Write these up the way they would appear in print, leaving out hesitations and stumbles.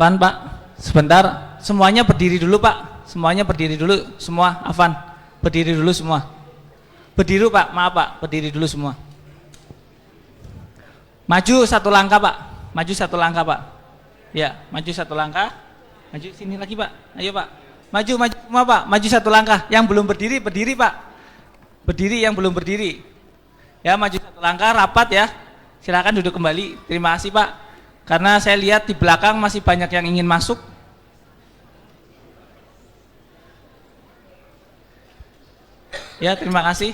Afan Pak, sebentar, semuanya berdiri dulu Pak, semuanya berdiri dulu, semua Afan, berdiri dulu semua, berdiri Pak, maaf Pak, berdiri dulu semua. Maju satu langkah Pak, maju satu langkah Pak, ya, maju satu langkah, maju sini lagi Pak, ayo Pak, maju semua Pak, maju satu langkah, yang belum berdiri, berdiri Pak, berdiri yang belum berdiri, ya maju satu langkah, rapat ya, silakan duduk kembali, terima kasih Pak, karena saya lihat di belakang masih banyak yang ingin masuk. Ya, terima kasih.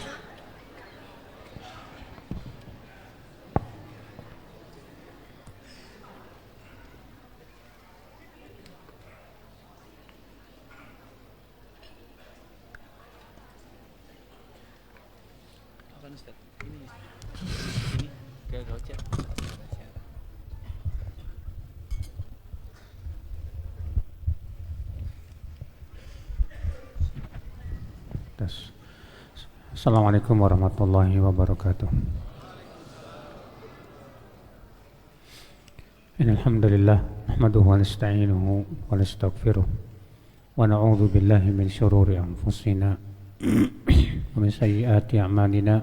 Assalamualaikum warahmatullahi wabarakatuh. Innal hamdalillah nahmaduhu wa nasta'inuhu wa nastaghfiruh wa na'udzu billahi min shururi anfusina wa min sayyiati a'malina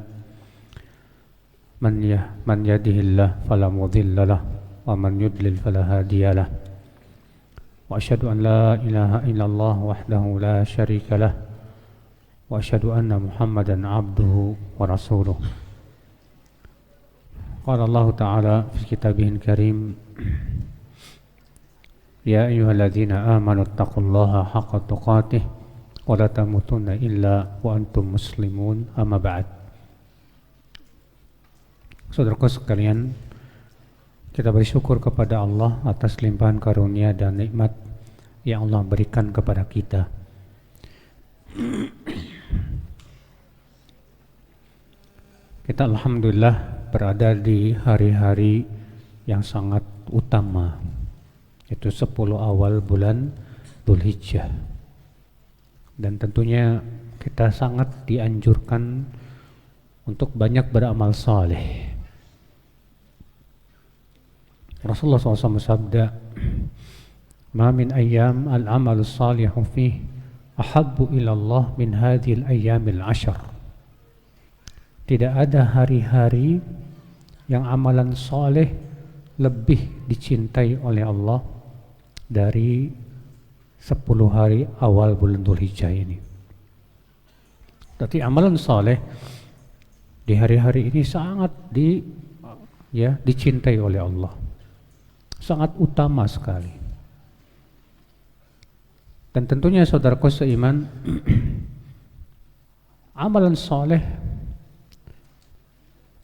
man yahdihillahu fala mudilla lahu wa man yudlil fala hadiya lahu wa asyhadu an la ilaha illallah wahdahu la syarika lahu wa asyhadu anna Muhammadan abduhu wa rasuluh. Qala Allah Ta'ala fi kitabihil karim, ya ayyuhalladzina amanu taqullaha haqqa tuqatih wa la tamutunna illa wa antum muslimun, amma ba'd. Saudaraku sekalian, kita bersyukur kepada Allah atas limpahan karunia dan nikmat yang Allah berikan kepada kita. Kita alhamdulillah berada di hari-hari yang sangat utama, yaitu 10 awal bulan Dzulhijjah. Dan tentunya kita sangat dianjurkan untuk banyak beramal saleh. Rasulullah SAW bersabda, "Ma min ayyam al-amalu salihu fihi ahabbu ilallah min hadhil ayyamil 'ashr." Tidak ada hari-hari yang amalan soleh lebih dicintai oleh Allah dari 10 hari awal bulan Dzulhijjah ini. Berarti amalan soleh di hari-hari ini sangat dicintai oleh Allah, sangat utama sekali. Dan tentunya saudaraku seiman, amalan soleh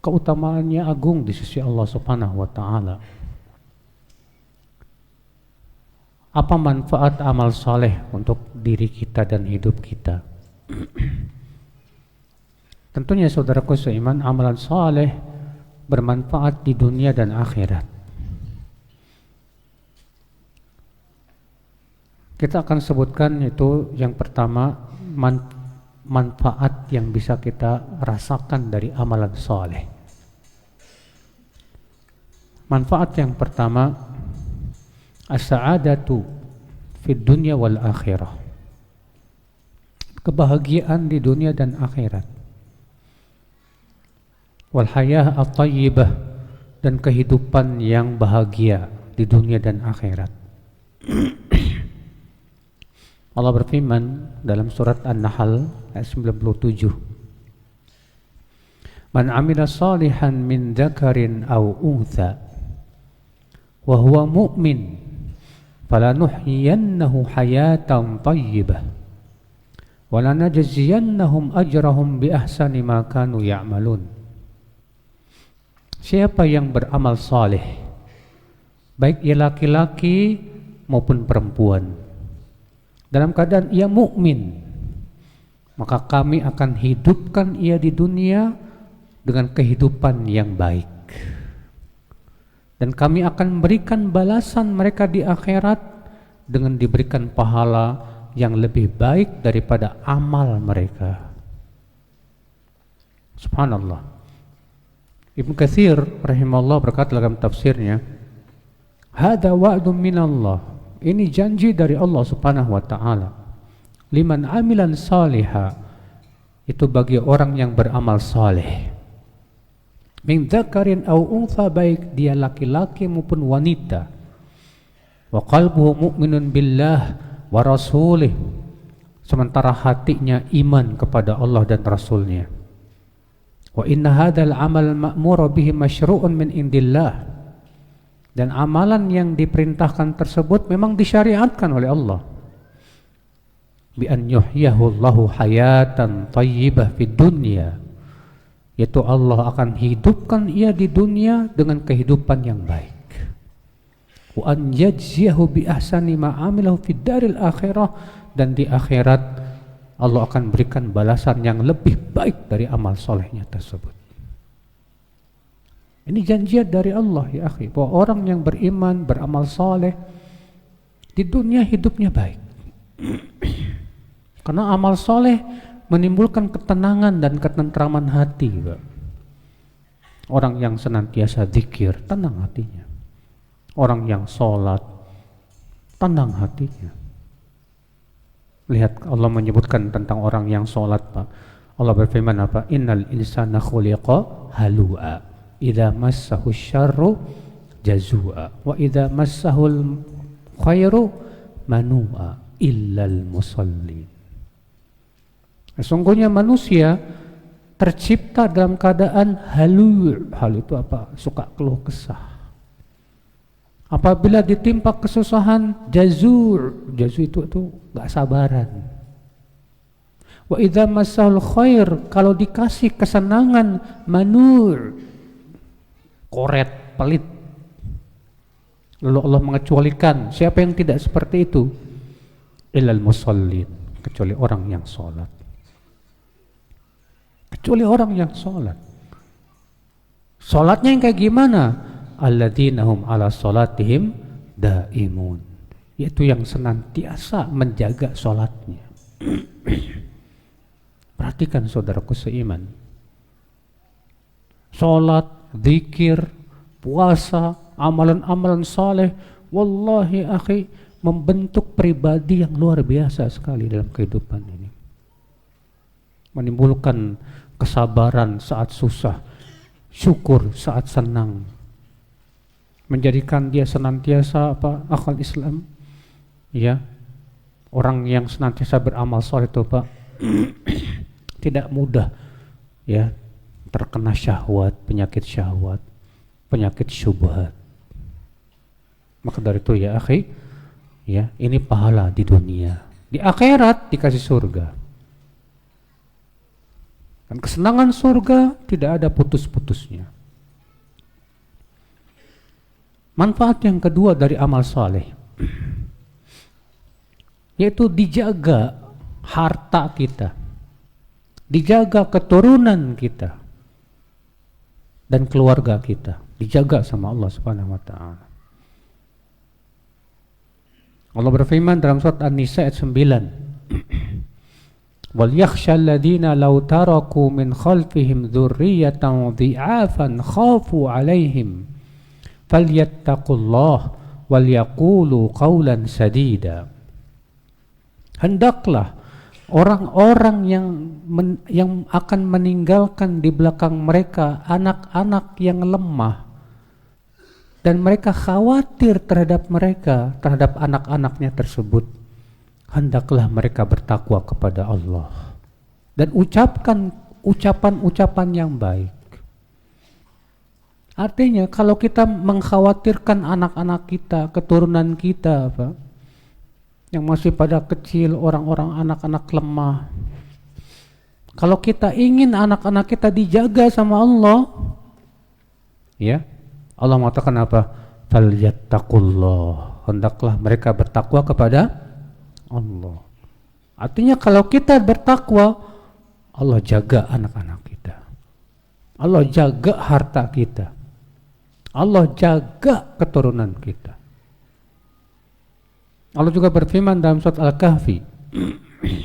keutamaannya agung di sisi Allah Subhanahu wa Ta'ala. Apa manfaat amal soleh untuk diri kita dan hidup kita? Tentunya saudaraku seiman, amalan soleh bermanfaat di dunia dan akhirat. Kita akan sebutkan itu yang pertama, manfaat yang bisa kita rasakan dari amalan soleh. Manfaat yang pertama, as-sa'adatu fid dunya wal akhirah. Kebahagiaan di dunia dan akhirat. Wal hayah at-tayyibah, dan kehidupan yang bahagia di dunia dan akhirat. Allah berfirman dalam surat An-Nahl ayat 97, "Man 'amila shalihan min dzakarin aw untha wa huwa mu'min falanuhyiyannahu hayatan thayyibah wa lanajziyannahum ajrahum bi ahsani ma kanu ya'malun." Siapa yang beramal saleh, baik ia laki-laki maupun perempuan, dalam keadaan ia mukmin, maka kami akan hidupkan ia di dunia dengan kehidupan yang baik, dan kami akan berikan balasan mereka di akhirat dengan diberikan pahala yang lebih baik daripada amal mereka. Subhanallah. Ibnu Katsir rahimahullah berkata dalam tafsirnya, "Hada wa'dun minallah Ini janji dari Allah Subhanahu wa taala. Liman amilan salihah, itu bagi orang yang beramal saleh. Min dzakarin aw untha, baik dia laki-laki maupun wanita. Wa qalbuhu mu'minun billah wa rasulih, sementara hatinya iman kepada Allah dan Rasulnya. Wa inna hadzal amal ma'mur bihi masyru'un min indillah, dan amalan yang diperintahkan tersebut memang disyariatkan oleh Allah. Bi an yuhyihu Allahu hayatan thayyibah fid dunya, yaitu Allah akan hidupkan ia di dunia dengan kehidupan yang baik. Wa an yajziyahu bi ahsani ma amilahu fid daril akhirah, dan di akhirat Allah akan berikan balasan yang lebih baik dari amal solehnya tersebut. Ini janjian dari Allah ya akhi, bahwa orang yang beriman, beramal soleh di dunia hidupnya baik. Karena amal soleh menimbulkan ketenangan dan ketentraman hati. Orang yang senantiasa zikir, tenang hatinya. Orang yang sholat, tenang hatinya. Lihat Allah menyebutkan tentang orang yang sholat, Pak. Allah berfirman apa? Innal insana khuliqa halu'a, idza massahu syarru jazua, wa idza massahul khairu manu'a illal musallin. Sesungguhnya manusia tercipta dalam keadaan halu'. Hal itu apa? Suka keluh kesah. Apabila ditimpa kesusahan, jazur. Jazur itu gak sabaran. Wa idza massahul khair, kalau dikasih kesenangan, manur, koret, pelit. Lalu Allah mengecualikan, siapa yang tidak seperti itu? Illal musallin, kecuali orang yang sholat. Kecuali orang yang sholat. Sholatnya yang kayak gimana? Alladzina hum ala sholatihim daimun, yaitu yang senantiasa menjaga sholatnya. Perhatikan saudaraku seiman, sholat, zikir, puasa, amalan-amalan saleh, wallahi akhi, membentuk pribadi yang luar biasa sekali dalam kehidupan ini. Menimbulkan kesabaran saat susah, syukur saat senang, menjadikan dia senantiasa akal Islam, ya, orang yang senantiasa beramal saleh itu Pak tidak mudah ya terkena syahwat, penyakit syubhat. Maka dari itu ya akhi, ya, ini pahala di dunia, di akhirat dikasih surga. Dan kesenangan surga tidak ada putus-putusnya. Manfaat yang kedua dari amal saleh, yaitu dijaga harta kita, dijaga keturunan kita dan keluarga kita, dijaga sama Allah Subhanahu wa taala. Allah berfirman dalam surat An-Nisa ayat 9, wal yakhshal ladzina law taraku min khalfihim dzurriyyatan dhi'afan khafu 'alaihim falyattaqullah wal yaqulu qawlan sadida. Hendaklah orang-orang yang akan meninggalkan di belakang mereka anak-anak yang lemah, dan mereka khawatir terhadap anak-anaknya tersebut, hendaklah mereka bertakwa kepada Allah dan ucapkan ucapan-ucapan yang baik. Artinya kalau kita mengkhawatirkan anak-anak kita, keturunan kita yang masih pada kecil, orang-orang anak-anak lemah, kalau kita ingin anak-anak kita dijaga sama Allah, ya, Allah mengatakan apa? Falyattaqullah, hendaklah mereka bertakwa kepada Allah. Artinya kalau kita bertakwa, Allah jaga anak-anak kita, Allah jaga harta kita, Allah jaga keturunan kita. Allah juga berfirman dalam surat Al-Kahfi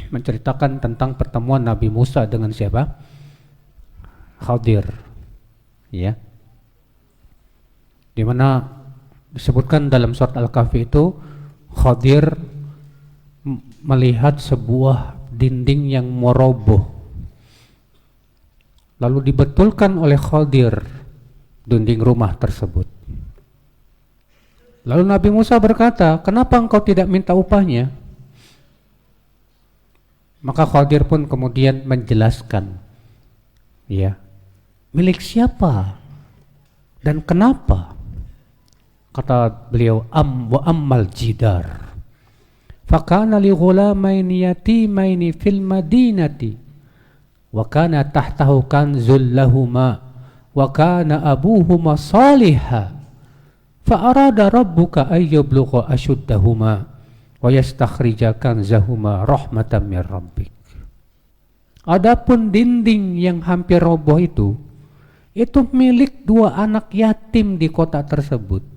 menceritakan tentang pertemuan Nabi Musa dengan siapa? Khadir, ya, di mana disebutkan dalam surat Al-Kahfi itu Khadir melihat sebuah dinding yang mau roboh. Lalu dibetulkan oleh Khadir dinding rumah tersebut. Lalu Nabi Musa berkata, kenapa engkau tidak minta upahnya? Maka Khadir pun kemudian menjelaskan, ya, milik siapa dan kenapa? Kata beliau, wa ammal jidar fakana li ghulamaini yatimaini fil madinati wa kana tahtahu kanzul lahuma wa kana abuhuma salihah fa arada rabbuka ay yablugha ashuddahuma wa yastakhrija kanzahuma rahmatan min rabbik. Adapun dinding yang hampir roboh itu milik dua anak yatim di kota tersebut.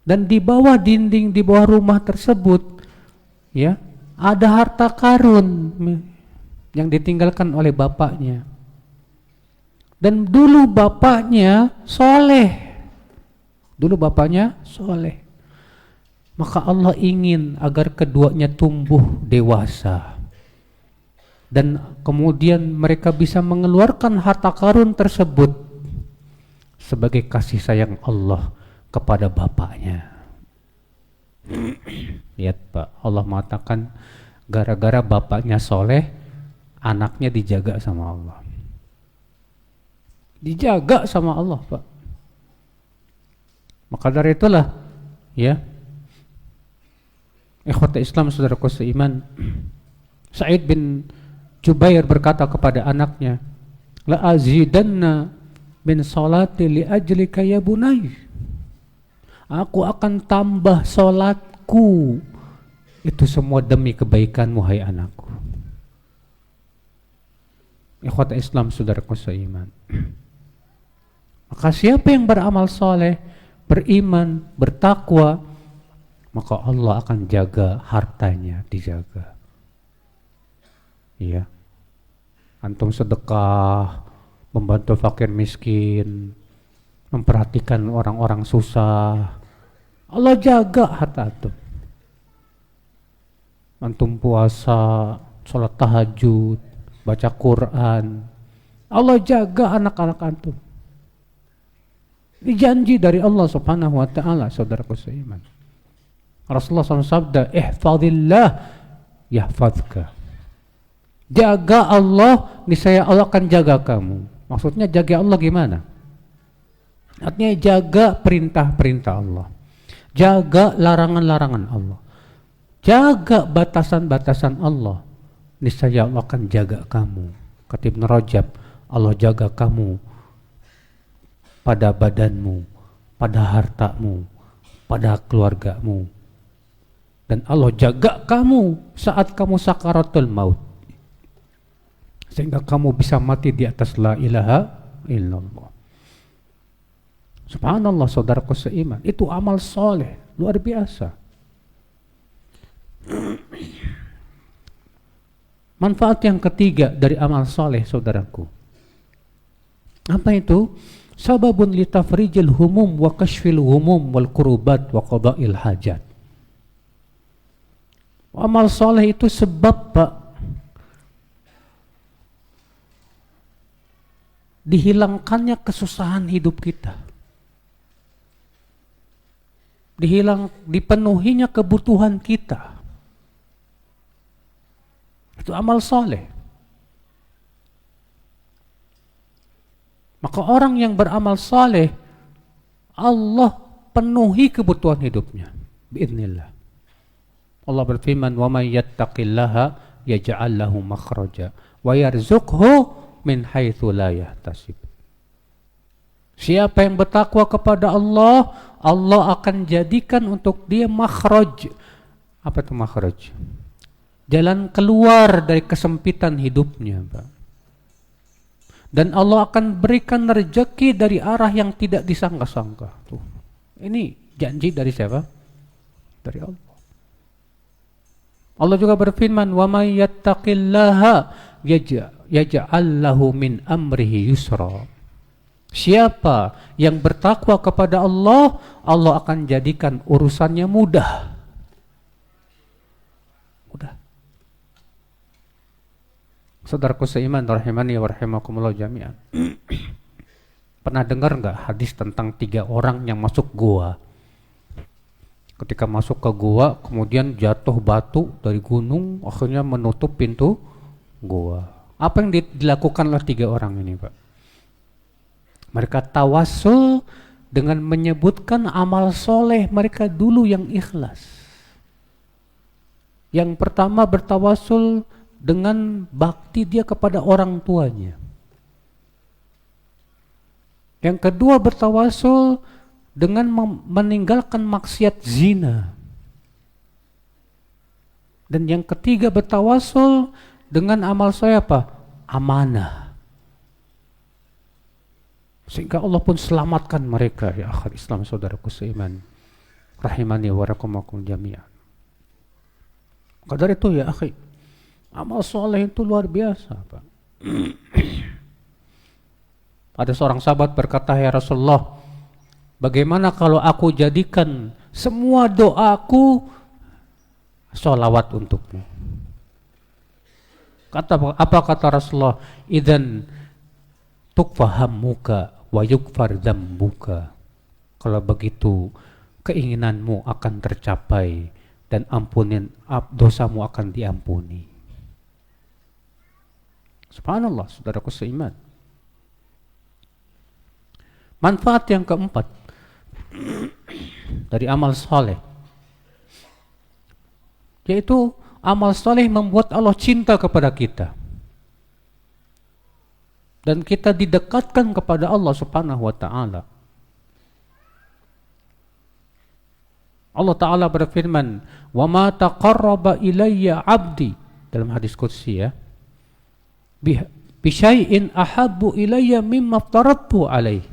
Dan di bawah dinding, di bawah rumah tersebut, ya, ada harta karun yang ditinggalkan oleh bapaknya. Dan dulu bapaknya soleh. Maka Allah ingin agar keduanya tumbuh dewasa. Dan kemudian mereka bisa mengeluarkan harta karun tersebut sebagai kasih sayang Allah kepada bapaknya. Lihat Pak, Allah mengatakan gara-gara bapaknya soleh, anaknya dijaga sama Allah. Dijaga sama Allah Pak. Maka dari itulah, ya, ikhwata Islam saudaraku seiman, Sa'id bin Jubair berkata kepada anaknya, la azidanna min salati li ajlika ya bunay. Aku akan tambah solatku. Itu semua demi kebaikanmu hai anakku. Ikhwata Islam saudaraku seiman. Maka siapa yang beramal soleh, beriman, bertakwa, maka Allah akan jaga hartanya, dijaga. Iya. Antum sedekah, membantu fakir miskin, memperhatikan orang-orang susah, Allah jaga harta antum. Antum puasa, sholat tahajud, baca Quran, Allah jaga anak-anak antum. Ini janji dari Allah subhanahu wa ta'ala, saudaraku seiman. Rasulullah SAW sabda, ihfadillah yahfadka. Jaga Allah, niscaya Allah akan jaga kamu. Maksudnya jaga Allah gimana? Artinya jaga perintah-perintah Allah, jaga larangan-larangan Allah, jaga batasan-batasan Allah, niscaya Allah akan jaga kamu. Kata Ibn Rajab, Allah jaga kamu pada badanmu, pada hartamu, pada keluargamu, dan Allah jaga kamu saat kamu sakaratul maut, sehingga kamu bisa mati di atas la ilaha illallah. Subhanallah saudaraku seiman, itu amal soleh luar biasa. Manfaat yang ketiga dari amal soleh saudaraku, apa itu? Sababun li tafrijil humum wa kashfil humum wal kurubat wa qada'il hajat. Amal soleh itu sebab Pak dihilangkannya kesusahan hidup kita, dipenuhinya kebutuhan kita. Itu amal soleh. Maka orang yang beramal soleh, Allah penuhi kebutuhan hidupnya biiznillah. Allah berfirman, wa may yattaqillaha yaj'al lahu makhraja wa yarzuqhu min haitsu la yahtasib. Siapa yang bertakwa kepada Allah, Allah akan jadikan untuk dia makhraj. Apa itu makhraj? Jalan keluar dari kesempitan hidupnya, Pak. Dan Allah akan berikan rezeki dari arah yang tidak disangka-sangka. Tuh. Ini janji dari siapa? Dari Allah. Allah juga berfirman, wa may yattaqillaha yaj'al lahu min amrihi yusra. Siapa yang bertakwa kepada Allah, Allah akan jadikan urusannya mudah. Saudaraku seiman rahimani wa rahimakumullah jami'an. Pernah dengar nggak hadis tentang 3 orang yang masuk gua? Ketika masuk ke gua, kemudian jatuh batu dari gunung, akhirnya menutup pintu gua. Apa yang dilakukan oleh 3 orang ini, Pak? Mereka tawasul dengan menyebutkan amal soleh mereka dulu yang ikhlas. Yang pertama bertawasul dengan bakti dia kepada orang tuanya. Yang kedua bertawasul dengan meninggalkan maksiat zina. Dan yang ketiga bertawasul dengan amal soleh apa? Amanah. Sehingga Allah pun selamatkan mereka, ya akhir Islam saudaraku seiman. Rahimani wa rahimakum jami'an. Maka dari itu ya akhi, amal soleh itu luar biasa, Pak. Ada seorang sahabat berkata, ya Rasulullah, bagaimana kalau aku jadikan semua doaku sholawat untukmu? Apa kata Rasulullah? Idzan tukfahammuka wa yukfar dzambuka. Kalau begitu keinginanmu akan tercapai dan dosamu akan diampuni. Subhanallah, saudaraku seiman. Manfaat yang keempat dari amal soleh, yaitu amal soleh membuat Allah cinta kepada kita dan kita didekatkan kepada Allah Subhanahu wa ta'ala. Allah Ta'ala berfirman, wa ma taqarraba ilayya abdi, dalam hadis qudsi ya, bi syai'in ahabbu ilayya mimma aftaradtu alaih.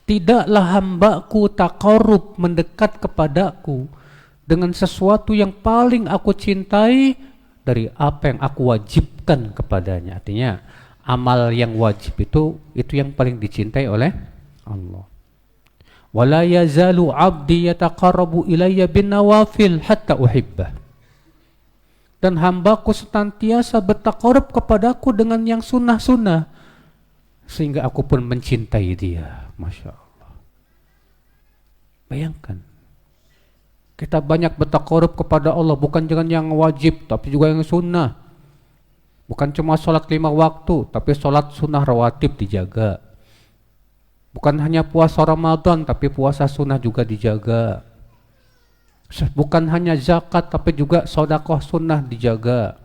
Tidaklah hambaku taqarrub, mendekat kepadaku dengan sesuatu yang paling aku cintai dari apa yang aku wajibkan kepadanya. Artinya amal yang wajib itu yang paling dicintai oleh Allah. Wala yazalu 'abdi yataqarrabu ilayya bin nawafil hatta uhibbah. Dan hambaku senantiasa bertaqarrub kepadaku dengan yang sunnah-sunnah sehingga aku pun mencintai dia. Masya Allah. Bayangkan, kita banyak bertaqarrub kepada Allah bukan dengan yang wajib tapi juga yang sunnah. Bukan cuma sholat 5 waktu tapi sholat sunnah rawatib dijaga. Bukan hanya puasa Ramadan tapi puasa sunnah juga dijaga. Bukan hanya zakat tapi juga sedekah sunnah dijaga.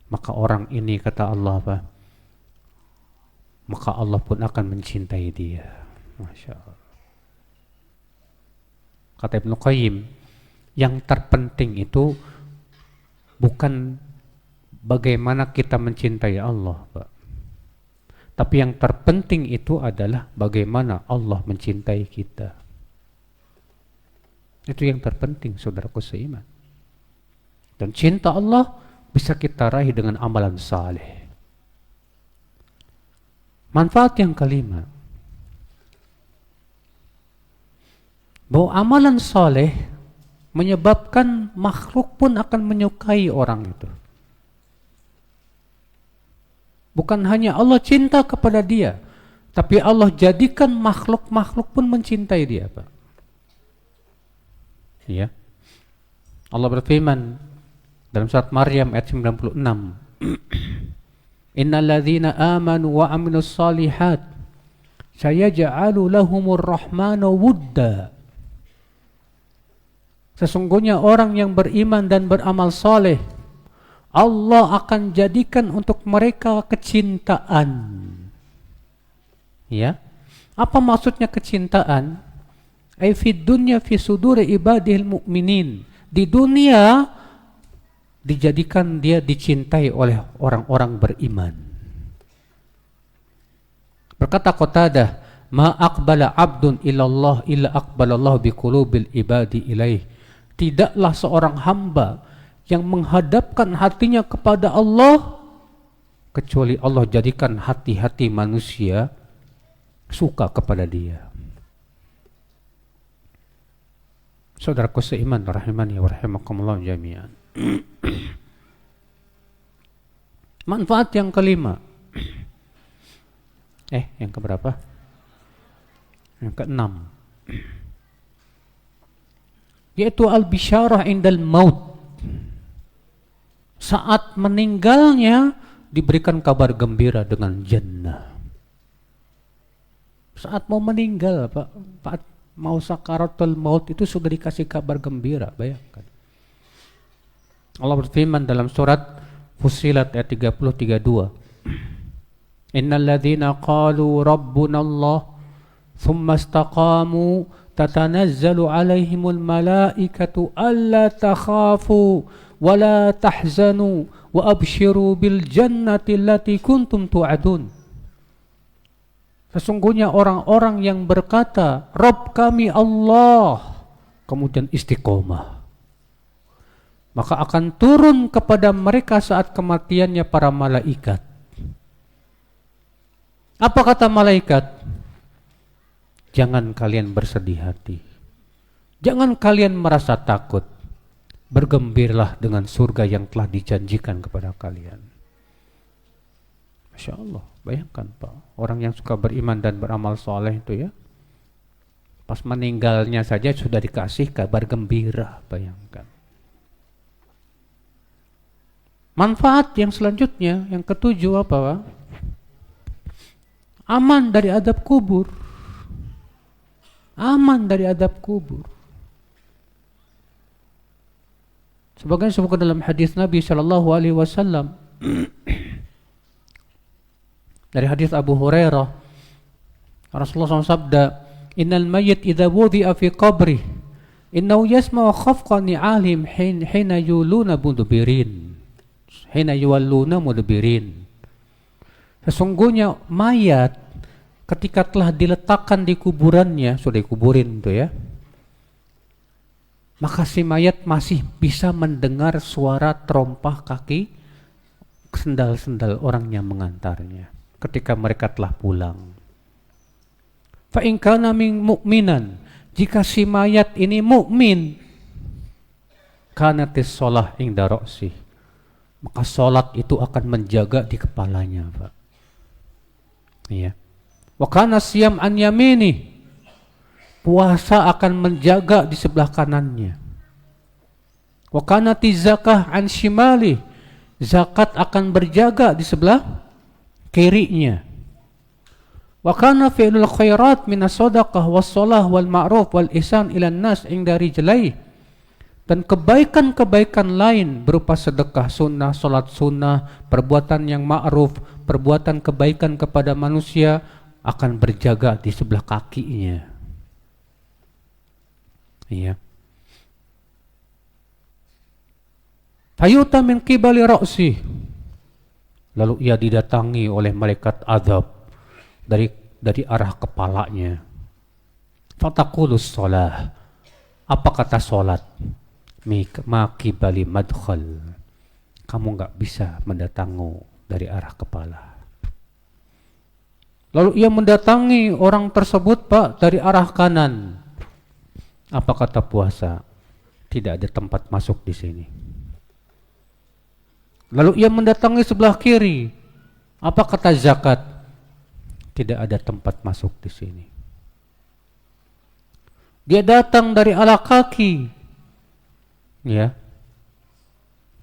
Maka orang ini kata Allah apa? Maka Allah pun akan mencintai dia. Masya Allah. Kata Ibnu Qayyim, yang terpenting itu bukan bagaimana kita mencintai Allah, Pak. Tapi yang terpenting itu adalah bagaimana Allah mencintai kita. Itu yang terpenting, saudaraku seiman. Dan cinta Allah bisa kita raih dengan amalan saleh. Manfaat yang kelima, bahwa amalan saleh menyebabkan makhluk pun akan menyukai orang itu. Bukan hanya Allah cinta kepada dia, tapi Allah jadikan makhluk-makhluk pun mencintai dia, Pak. Ya. Allah berfirman dalam surat Maryam ayat 96. Innal ladzina amanu wa amilus solihat sayaj'alu lahumur rahmanu wudda. Sesungguhnya orang yang beriman dan beramal saleh, Allah akan jadikan untuk mereka kecintaan. Ya. Apa maksudnya kecintaan? Ai fid dunya fi suduri ibadil mu'minin. Di dunia dijadikan dia dicintai oleh orang-orang beriman. Berkata Qatadah, ma aqbala 'abdun ilallah illa aqbalallahu biqulubil ibadi ilaih. Tidaklah seorang hamba yang menghadapkan hatinya kepada Allah kecuali Allah jadikan hati-hati manusia suka kepada dia. Saudaraku seiman rahimani wa rahimakumullah jami'an. Manfaat yang kelima. Yang keberapa? Yang keenam. Yaitu al-bisyarah indal maut. Saat meninggalnya diberikan kabar gembira dengan jannah. Saat mau meninggal, Pak, mau sakaratul maut itu sudah dikasih kabar gembira, bayangkan. Allah berfirman dalam surat Fussilat ayat 30-32. Innal ladzina qalu rabbuna Allah thumma istaqamu tatanazzalu alaihimul malaikatu alla takhafu wa la tahzanu wa abshiru bil jannati allati kuntum tu'adun. Sesungguhnya orang-orang yang berkata, Rabb kami Allah, kemudian istiqomah, maka akan turun kepada mereka saat kematiannya para malaikat. Apa kata malaikat? Jangan kalian bersedih hati. Jangan kalian merasa takut. Bergembiralah dengan surga yang telah dijanjikan kepada kalian. Masya Allah, bayangkan Pak, orang yang suka beriman dan beramal soleh itu ya, pas meninggalnya saja sudah dikasih kabar gembira, bayangkan. Manfaat yang selanjutnya, yang ketujuh apa Pak? Aman dari adab kubur. Aman dari adab kubur. Sebagaimana disebutkan dalam hadis Nabi sallallahu alaihi wasallam dari hadis Abu Hurairah, Rasulullah SAW sabda, "Innal mayyit idza wudi'a fi qabri, innahu yasma'u khafqa ni'alihim hina yuluna mudbirin." Hina yuwalluna mudbirin. Sesungguhnya mayat ketika telah diletakkan di kuburannya, sudah dikuburin itu ya, maka si mayat masih bisa mendengar suara terompah kaki sendal-sendal orang yang mengantarnya ketika mereka telah pulang. Fa in kana min mu'minan, jika si mayat ini mukmin, kanatis shalah inda ra'si, maka salat itu akan menjaga di kepalanya, Pak. Iya. Wa kana siyam an yamini, puasa akan menjaga di sebelah kanannya. Wa kana zakah an shimali, zakat akan berjaga di sebelah kirinya. Wa kana fi'lul khairat min as-sadaqah was-shalah wal ma'ruf wal ihsan ila an-nas inda rijlai, dan kebaikan-kebaikan lain berupa sedekah sunnah, salat sunnah, perbuatan yang ma'ruf, perbuatan kebaikan kepada manusia akan berjaga di sebelah kakinya. Iya. Fayuta min qibali ra'si, lalu ia didatangi oleh malaikat azab dari arah kepalanya. Fataqulus shalah, apa kata salat? Maqibali madkhal, kamu enggak bisa mendatangi dari arah kepala. Lalu ia mendatangi orang tersebut, Pak, dari arah kanan. Apa kata puasa? Tidak ada tempat masuk di sini. Lalu ia mendatangi sebelah kiri. Apa kata zakat? Tidak ada tempat masuk di sini. Dia datang dari arah kaki. Ya,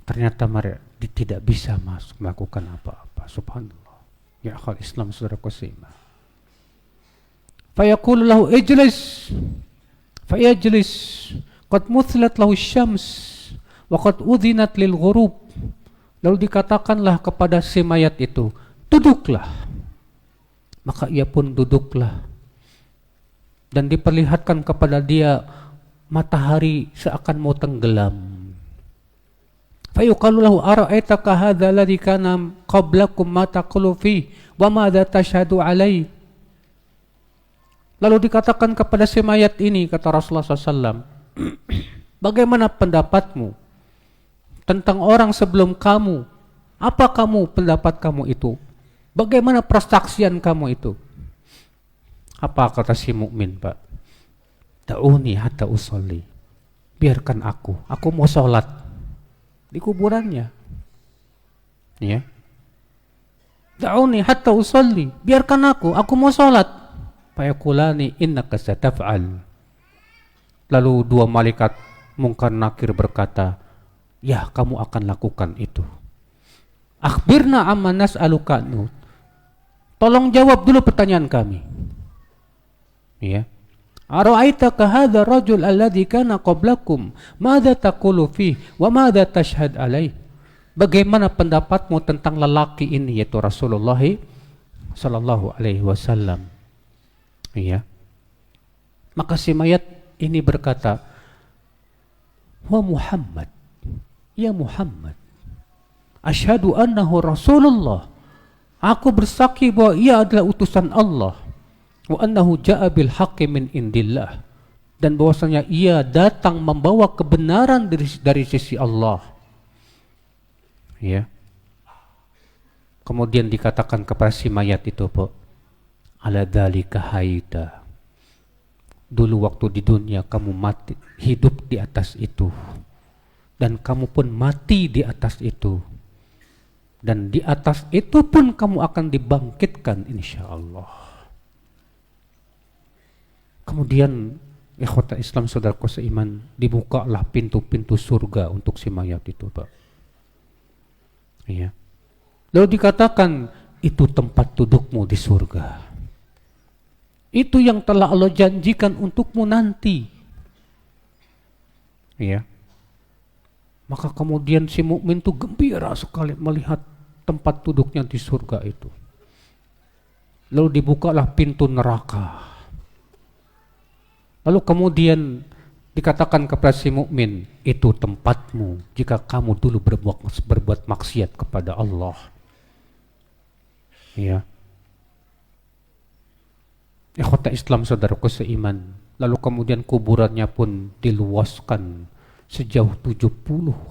ternyata mereka tidak bisa masuk melakukan apa-apa. Subhanallah. Ya akhal Islam, saudara qasima. Fayaqulu lahu ijlis, fayajlis, qad muthlat lahu syams wa qad udhinat lil ghurub. Lalu dikatakanlah kepada si mayat itu, duduklah. Maka ia pun duduklah, dan diperlihatkan kepada dia matahari seakan mau tenggelam. Fayuqalu lahu ara'aitaka hadza alladhi kana qablakum ma taqulu fi wa madza tashhadu alai. Lalu dikatakan kepada si mayat ini, kata Rasulullah SAW, bagaimana pendapatmu tentang orang sebelum kamu? Apa pendapat kamu itu? Bagaimana persaksian kamu itu? Apa kata si mukmin, Pak? Da'uni hatta usolli, biarkan aku mau sholat di kuburannya. Ya. Da'uni hatta usalli. Biarkan aku mau salat. Fayaqulani innaka sataf'al. Lalu dua malaikat Munkar Nakir berkata, ya kamu akan lakukan itu. Akhbirna amma nas'aluka anhu. Tolong jawab dulu pertanyaan kami. Ya. Ara'aitaka hadha rajul alladhi kana qablakum, madza taqulu fi wa madza tashhad alaih? Bagaimana pendapatmu tentang lelaki ini, yaitu Rasulullah sallallahu alaihi wasallam? Ya. Maka si mayat ini berkata, wa Muhammad, ya Muhammad, asyhadu annahu Rasulullah. Aku bersaksi bahwa ia adalah utusan Allah. Wa annahu ja'a bil haqqi min indillah. Dan bahwasanya ia datang membawa kebenaran dari sisi Allah. Ya. Kemudian dikatakan kepada si mayat itu, Pak, ala dzalika haita. Dulu waktu di dunia kamu mati, hidup di atas itu. Dan kamu pun mati di atas itu. Dan di atas itu pun kamu akan dibangkitkan insyaallah. Kemudian ikhwata Islam saudaraku seiman, dibukalah pintu-pintu surga untuk si mayat itu, Pak. Iya. Lalu dikatakan itu tempat dudukmu di surga. Itu yang telah Allah janjikan untukmu nanti. Iya. Maka kemudian si mukmin itu gembira sekali melihat tempat duduknya di surga itu. Lalu dibukalah pintu neraka. Lalu kemudian dikatakan kepada si mukmin, itu tempatmu jika kamu dulu berbuat maksiat kepada Allah. Ya. Ikhwata Islam saudaraku seiman. Lalu kemudian kuburannya pun diluaskan sejauh 70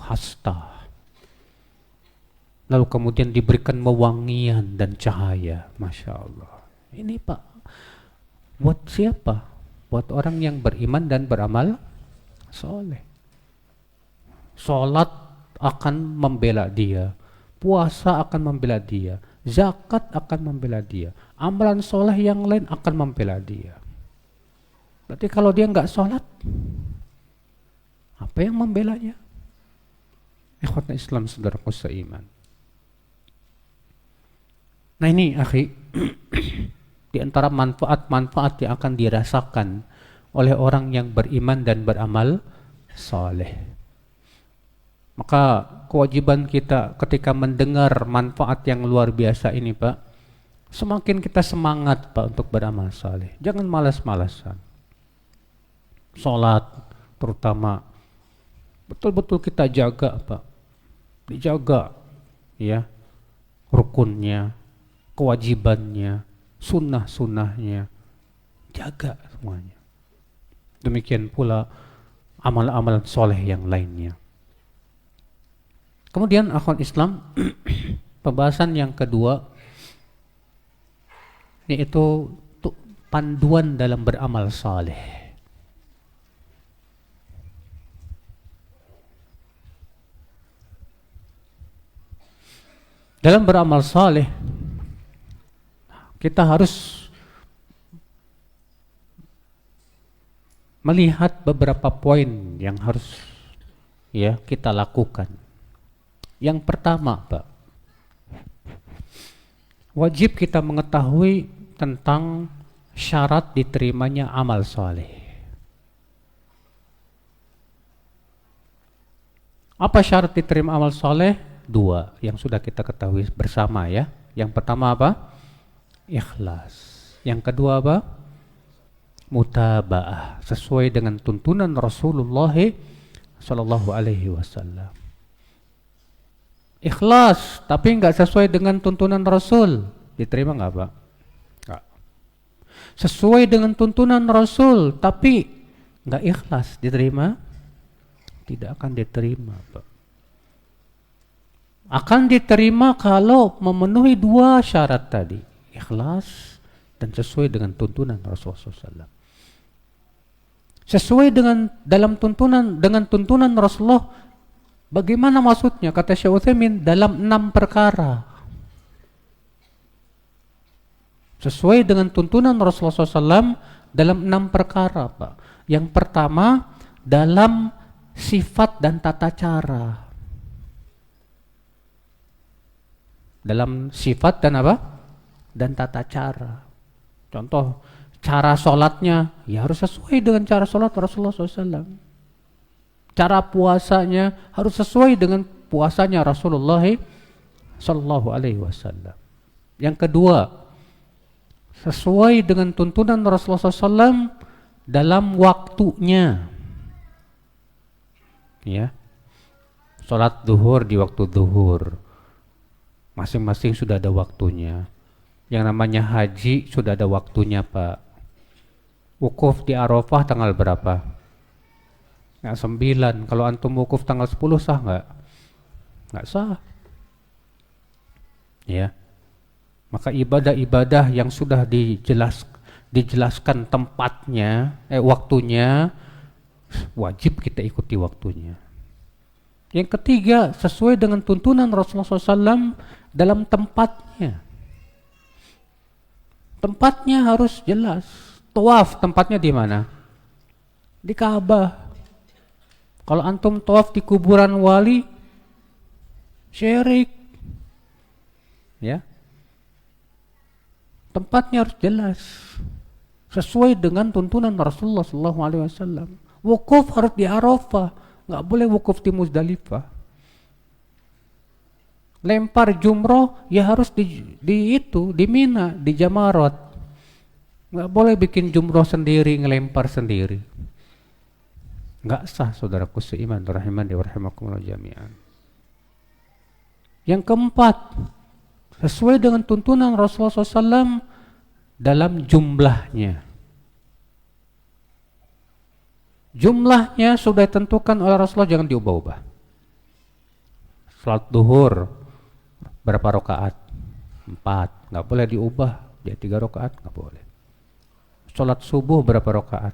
hasta. Lalu kemudian diberikan wewangian dan cahaya. Masya Allah. Ini Pak, buat siapa? Buat orang yang beriman dan beramal soleh. Salat akan membela dia, puasa akan membela dia, zakat akan membela dia, amalan soleh yang lain akan membela dia. Berarti kalau dia nggak sholat, apa yang membelanya? Ikhwatna Islam saudaraku seiman. Nah ini akhi, di antara manfaat-manfaat yang akan dirasakan oleh orang yang beriman dan beramal saleh. Maka kewajiban kita ketika mendengar manfaat yang luar biasa ini, Pak, semakin kita semangat, Pak, untuk beramal saleh. Jangan malas-malasan. Salat terutama betul-betul kita jaga, Pak. Dijaga ya, rukunnya, kewajibannya, sunnah-sunnahnya, jaga semuanya. Demikian pula amal-amal soleh yang lainnya. Kemudian akhwat Islam, pembahasan yang kedua yaitu panduan dalam beramal saleh. Dalam beramal saleh kita harus melihat beberapa poin yang harus ya kita lakukan. Yang pertama, Pak, wajib kita mengetahui tentang syarat diterimanya amal saleh. Apa syarat diterima amal saleh? Dua yang sudah kita ketahui bersama ya. Yang pertama apa? Ikhlas. Yang kedua apa? Mutaba'ah, sesuai dengan tuntunan Rasulullah sallallahu alaihi wasallam. Ikhlas tapi enggak sesuai dengan tuntunan Rasul, diterima enggak, Pak? Enggak. Sesuai dengan tuntunan Rasul tapi enggak ikhlas, diterima? Tidak akan diterima, Pak. Akan diterima kalau memenuhi dua syarat tadi, ikhlas dan sesuai dengan tuntunan Rasulullah SAW. Sesuai dengan tuntunan Rasulullah, bagaimana maksudnya? Kata Syekh Utsaimin, dalam 6 perkara. Sesuai dengan tuntunan Rasulullah SAW dalam 6 perkara, Pak. Yang pertama, dalam sifat dan tata cara. Dalam sifat dan apa? Dan tata cara. Contoh, cara sholatnya ya harus sesuai dengan cara sholat Rasulullah SAW. Cara puasanya harus sesuai dengan puasanya Rasulullah SAW. Yang kedua, sesuai dengan tuntunan Rasulullah SAW dalam waktunya. Ya, sholat zuhur di waktu zuhur, masing-masing sudah ada waktunya. Yang namanya haji sudah ada waktunya, Pak. Wukuf di Arafah tanggal berapa? Nggak 9. Kalau antum wukuf tanggal 10 sah nggak? Nggak sah. Ya. Maka ibadah-ibadah yang sudah dijelaskan tempatnya, waktunya, wajib kita ikuti waktunya. Yang ketiga, sesuai dengan tuntunan Rasulullah SAW dalam tempatnya. Tempatnya harus jelas. Tawaf tempatnya di mana? Di Ka'bah. Kalau antum tawaf di kuburan wali, syirik. Ya. Tempatnya harus jelas. Sesuai dengan tuntunan Rasulullah SAW. Wukuf harus di Arafah, nggak boleh wukuf di Muzdalifah. Lempar jumroh ya harus di Mina, di Jamarat. Nggak boleh bikin jumroh sendiri, ngelempar sendiri. Nggak sah, saudaraku seiman, rahimani wa rahimakumullah jami'an. Yang keempat, sesuai dengan tuntunan Rasulullah SAW dalam jumlahnya. Jumlahnya sudah ditentukan oleh Rasulullah, jangan diubah-ubah. Salat duhur berapa rakaat? 4, nggak boleh diubah. Dia 3 rakaat nggak boleh. Salat subuh berapa rakaat?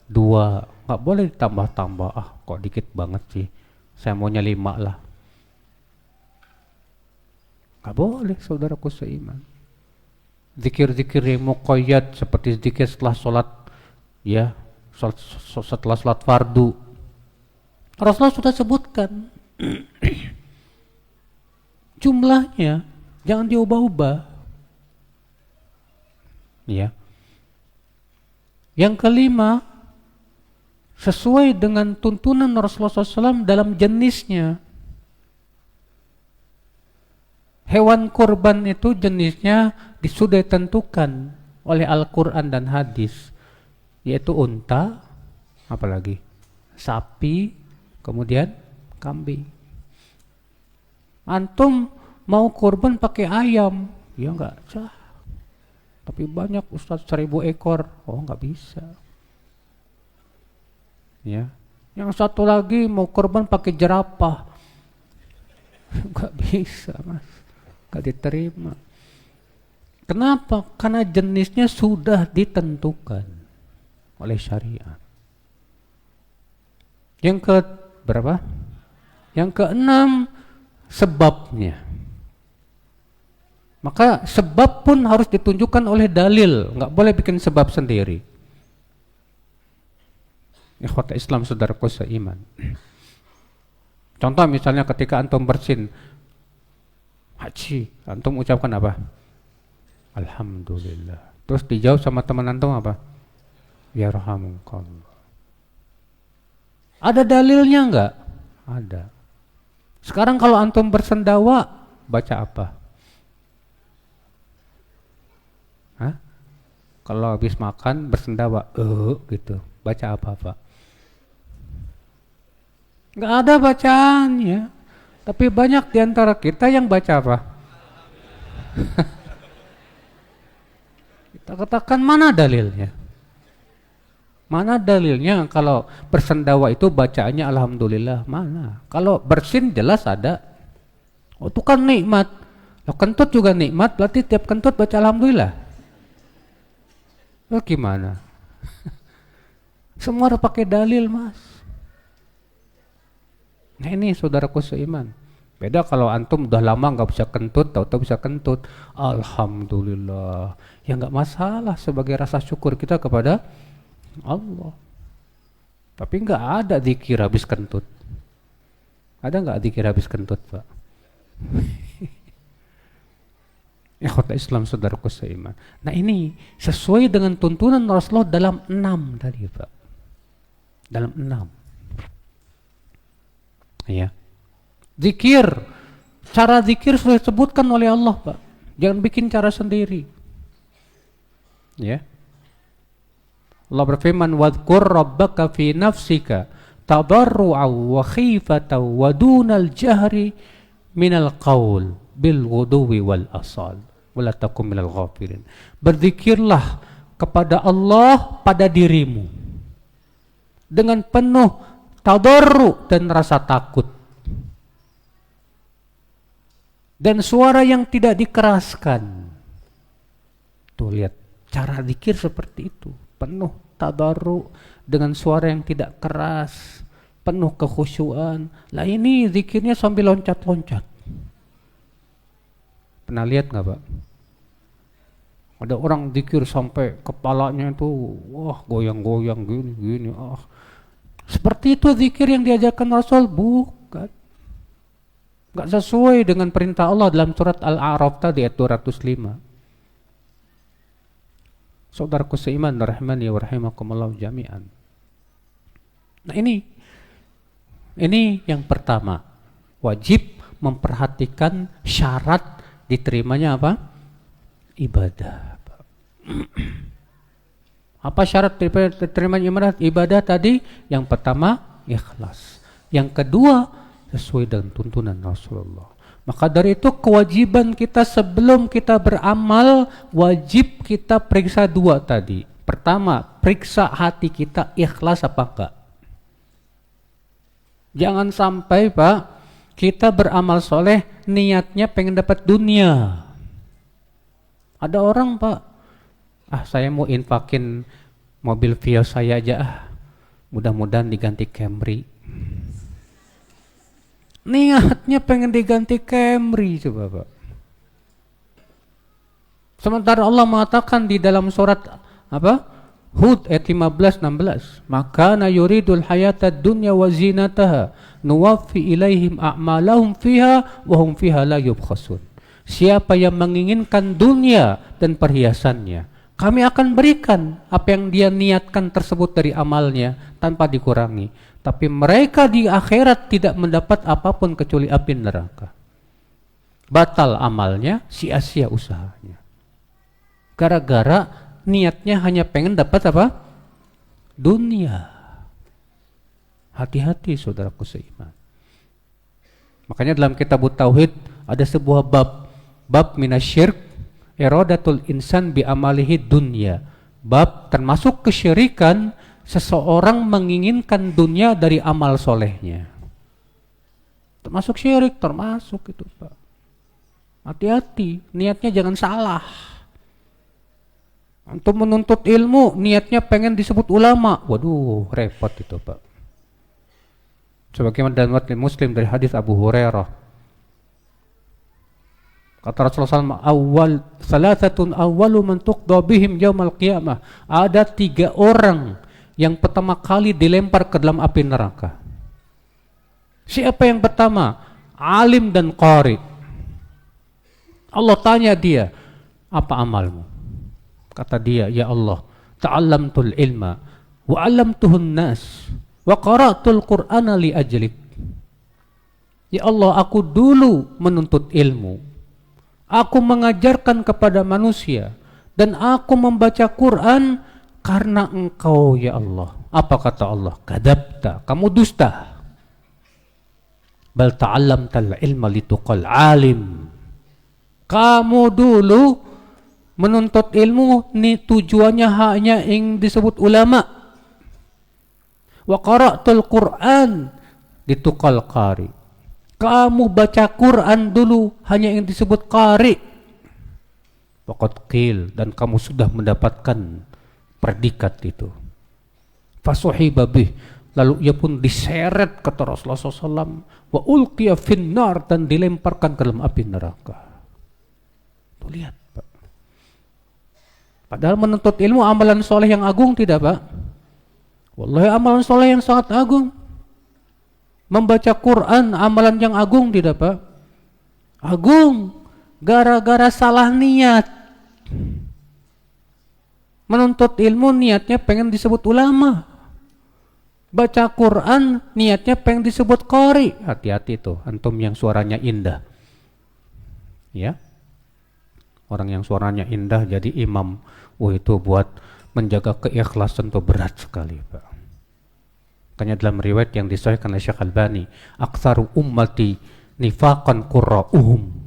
2, nggak boleh ditambah-tambah. Kok dikit banget sih, saya maunya 5 lah. Nggak boleh, saudaraku seiman. Zikir-zikir yang muqayyad seperti zikir setelah sholat, ya, setelah sholat fardu, Rasulullah sudah sebutkan. Jumlahnya jangan diubah-ubah. Ya. Yang kelima, sesuai dengan tuntunan Rasulullah SAW dalam jenisnya. Hewan kurban itu jenisnya sudah ditentukan oleh Al-Quran dan hadis, yaitu unta, apalagi sapi, kemudian kambing. Antum mau kurban pakai ayam, ya enggak sah. Tapi banyak Ustaz 1000 ekor, oh enggak bisa. Ya, yang satu lagi mau kurban pakai jerapah, enggak bisa, Mas. Enggak diterima. Kenapa? Karena jenisnya sudah ditentukan oleh syariat. Yang ke berapa? Yang keenam, sebabnya. Maka sebab pun harus ditunjukkan oleh dalil, enggak boleh bikin sebab sendiri. Ikhwata Islam, saudaraku seiman. Contoh misalnya ketika antum bersin haji, antum ucapkan apa? Alhamdulillah. Terus dijawab sama teman antum apa? Yarhamukallah. Ada dalilnya enggak? Ada. Sekarang kalau antum bersendawa, baca apa? Hah? Kalau habis makan bersendawa, gitu. Baca apa, Pak? Enggak ada bacaannya. Tapi banyak di antara kita yang baca apa? Kita katakan mana dalilnya? Mana dalilnya kalau bersendawa itu bacaannya alhamdulillah? Mana? Kalau bersin jelas ada. Oh, itu kan nikmat. Loh, kentut juga nikmat, berarti tiap kentut baca alhamdulillah. Loh, gimana? Semua harus pakai dalil, Mas. Nah ini saudaraku seiman. Beda kalau antum udah lama nggak bisa kentut, tahu-tahu bisa kentut, alhamdulillah. Ya nggak masalah sebagai rasa syukur kita kepada Allah. Tapi nggak ada zikir habis kentut. Ada nggak zikir habis kentut, Pak? Ikhwatul Islam, saudaraku seiman. Nah ini sesuai dengan tuntunan Rasulullah dalam 6 tadi, Pak. Dalam 6. Ya. Zikir. Cara zikir sudah disebutkan oleh Allah, Pak. Jangan bikin cara sendiri. Ya. Allah berfirman, "Wadhkur rabbaka fi nafsika tadarru'an wa khifatan wa dunal jahri minal qaul bil ghuduwi wal asal wala takum minal ghafilin." Berzikirlah kepada Allah pada dirimu dengan penuh tadarru dan rasa takut, dan suara yang tidak dikeraskan. Tuh lihat, cara zikir seperti itu, penuh tadarru dengan suara yang tidak keras, penuh kekhusyuan. Lah ini zikirnya sambil loncat-loncat. Pernah lihat nggak, Pak? Ada orang zikir sampai kepalanya itu wah goyang-goyang gini. Seperti itu zikir yang diajarkan Rasul? Bukan. Nggak sesuai dengan perintah Allah dalam surat Al-A'raf tadi ayat 205. Saudaraku seiman rahimani wa rahimakumullah jami'an. Nah ini yang pertama, wajib memperhatikan syarat diterimanya apa? Ibadah. Apa syarat diterimanya ibadah tadi? Yang pertama, ikhlas. Yang kedua, sesuai dengan tuntunan Rasulullah. Maka dari itu kewajiban kita sebelum kita beramal, wajib kita periksa 2 tadi. Pertama, periksa hati kita ikhlas apa enggak. Jangan sampai, Pak, kita beramal soleh niatnya pengen dapat dunia. Ada orang, Pak, saya mau infakin mobil Vios saya aja, mudah-mudahan diganti Camry. Niatnya pengen diganti Camry, coba, Pak. Sementara Allah mengatakan di dalam surat apa? Hud ayat 15-16, "Maka na yuridul hayatad dunya wa zinataha nuwaffi ilaihim a'malahum fiha wa hum fiha la yubkhasun." Siapa yang menginginkan dunia dan perhiasannya, kami akan berikan apa yang dia niatkan tersebut dari amalnya tanpa dikurangi. Tapi mereka di akhirat tidak mendapat apapun kecuali api neraka. Batal amalnya, sia-sia usahanya. Gara-gara niatnya hanya pengen dapat apa? Dunia. Hati-hati saudaraku seiman. Makanya dalam kitab Tauhid ada sebuah bab minasyirk iradatul insan bi amalihi dunya. Bab termasuk kesyirikan seseorang menginginkan dunia dari amal solehnya. Termasuk syirik, termasuk itu, Pak. Hati-hati, niatnya jangan salah. Untuk menuntut ilmu, niatnya pengen disebut ulama. Waduh, repot itu, Pak. Sebagaimana dalam riwayat Muslim dari hadis Abu Hurairah. Kata Rasulullah SAW, salasatun awwalu man tuqda bihim yaumal qiyamah. Ada 3 orang yang pertama kali dilempar ke dalam api neraka. Siapa yang pertama? Alim dan qari. Allah tanya dia, apa amalmu? Kata dia, ya Allah, ta'allamtul ilma wa 'allamtuhun nas wa qara'tul qur'ana li ajlik. Ya Allah, aku dulu menuntut ilmu, aku mengajarkan kepada manusia, dan aku membaca Quran karena engkau ya Allah. Apa kata Allah? Kadzabta, kamu dusta. Bal ta'allamtal ilma lituqal alim. Kamu dulu menuntut ilmu ni tujuannya hanya yang disebut ulama. Wa qara'tul Qur'an lituqal qari. Kamu baca Quran dulu hanya yang disebut qari. Waqad qil, dan kamu sudah mendapatkan predikat itu. Fasuhiba bih, Lalu ia pun diseret kata Rasulullah SAW, wa ulqiya finnar, dan dilemparkan ke dalam api neraka. Tuh lihat Pak. Padahal menuntut ilmu amalan soleh yang agung tidak Pak? Wallahi amalan soleh yang sangat agung. Membaca Quran amalan yang agung tidak Pak? Agung. Gara-gara salah niat. Menuntut ilmu niatnya pengen disebut ulama. Baca Quran niatnya pengen disebut qari. Hati-hati tuh antum yang suaranya indah. Ya. Orang yang suaranya indah jadi imam. Itu buat menjaga keikhlasan tuh berat sekali Pak. Makanya dalam riwayat yang disahihkan oleh Syekh Albani, aktsaru ummati nifaqan qurra'uhum.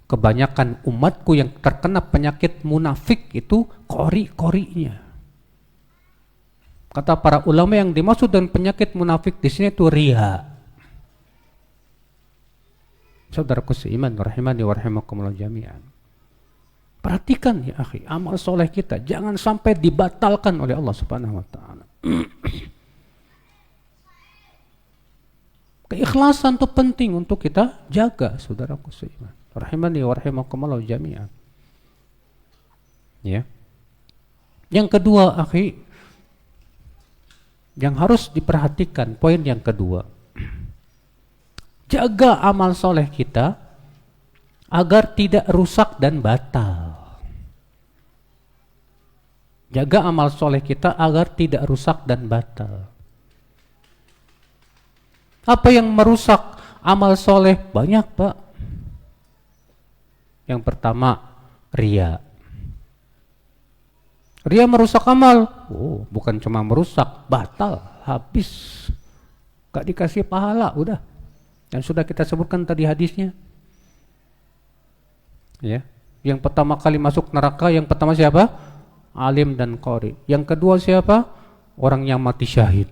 Kebanyakan umatku yang terkena penyakit munafik itu qori-qorinya. Kata para ulama yang dimaksud dengan penyakit munafik di sini itu riya. Saudaraku seiman rahimani wa rahimakumullah jami'an. Perhatikan ya akhi, amal soleh kita jangan sampai dibatalkan oleh Allah Subhanahu wa taala. Keikhlasan itu penting untuk kita jaga, saudaraku seiman. Rahimani wa rahimakumullah jami'an. Ya. Yang kedua, akhi, yang harus diperhatikan, poin yang kedua. Jaga amal soleh kita agar tidak rusak dan batal. Jaga amal soleh kita agar tidak rusak dan batal. Apa yang merusak amal soleh? Banyak Pak. Yang pertama, riya. Riya merusak amal. Bukan cuma merusak, batal, habis. Gak dikasih pahala, udah. Dan sudah kita sebutkan tadi hadisnya. Ya. Yang pertama kali masuk neraka, yang pertama siapa? Alim dan qari. Yang kedua siapa? Orang yang mati syahid.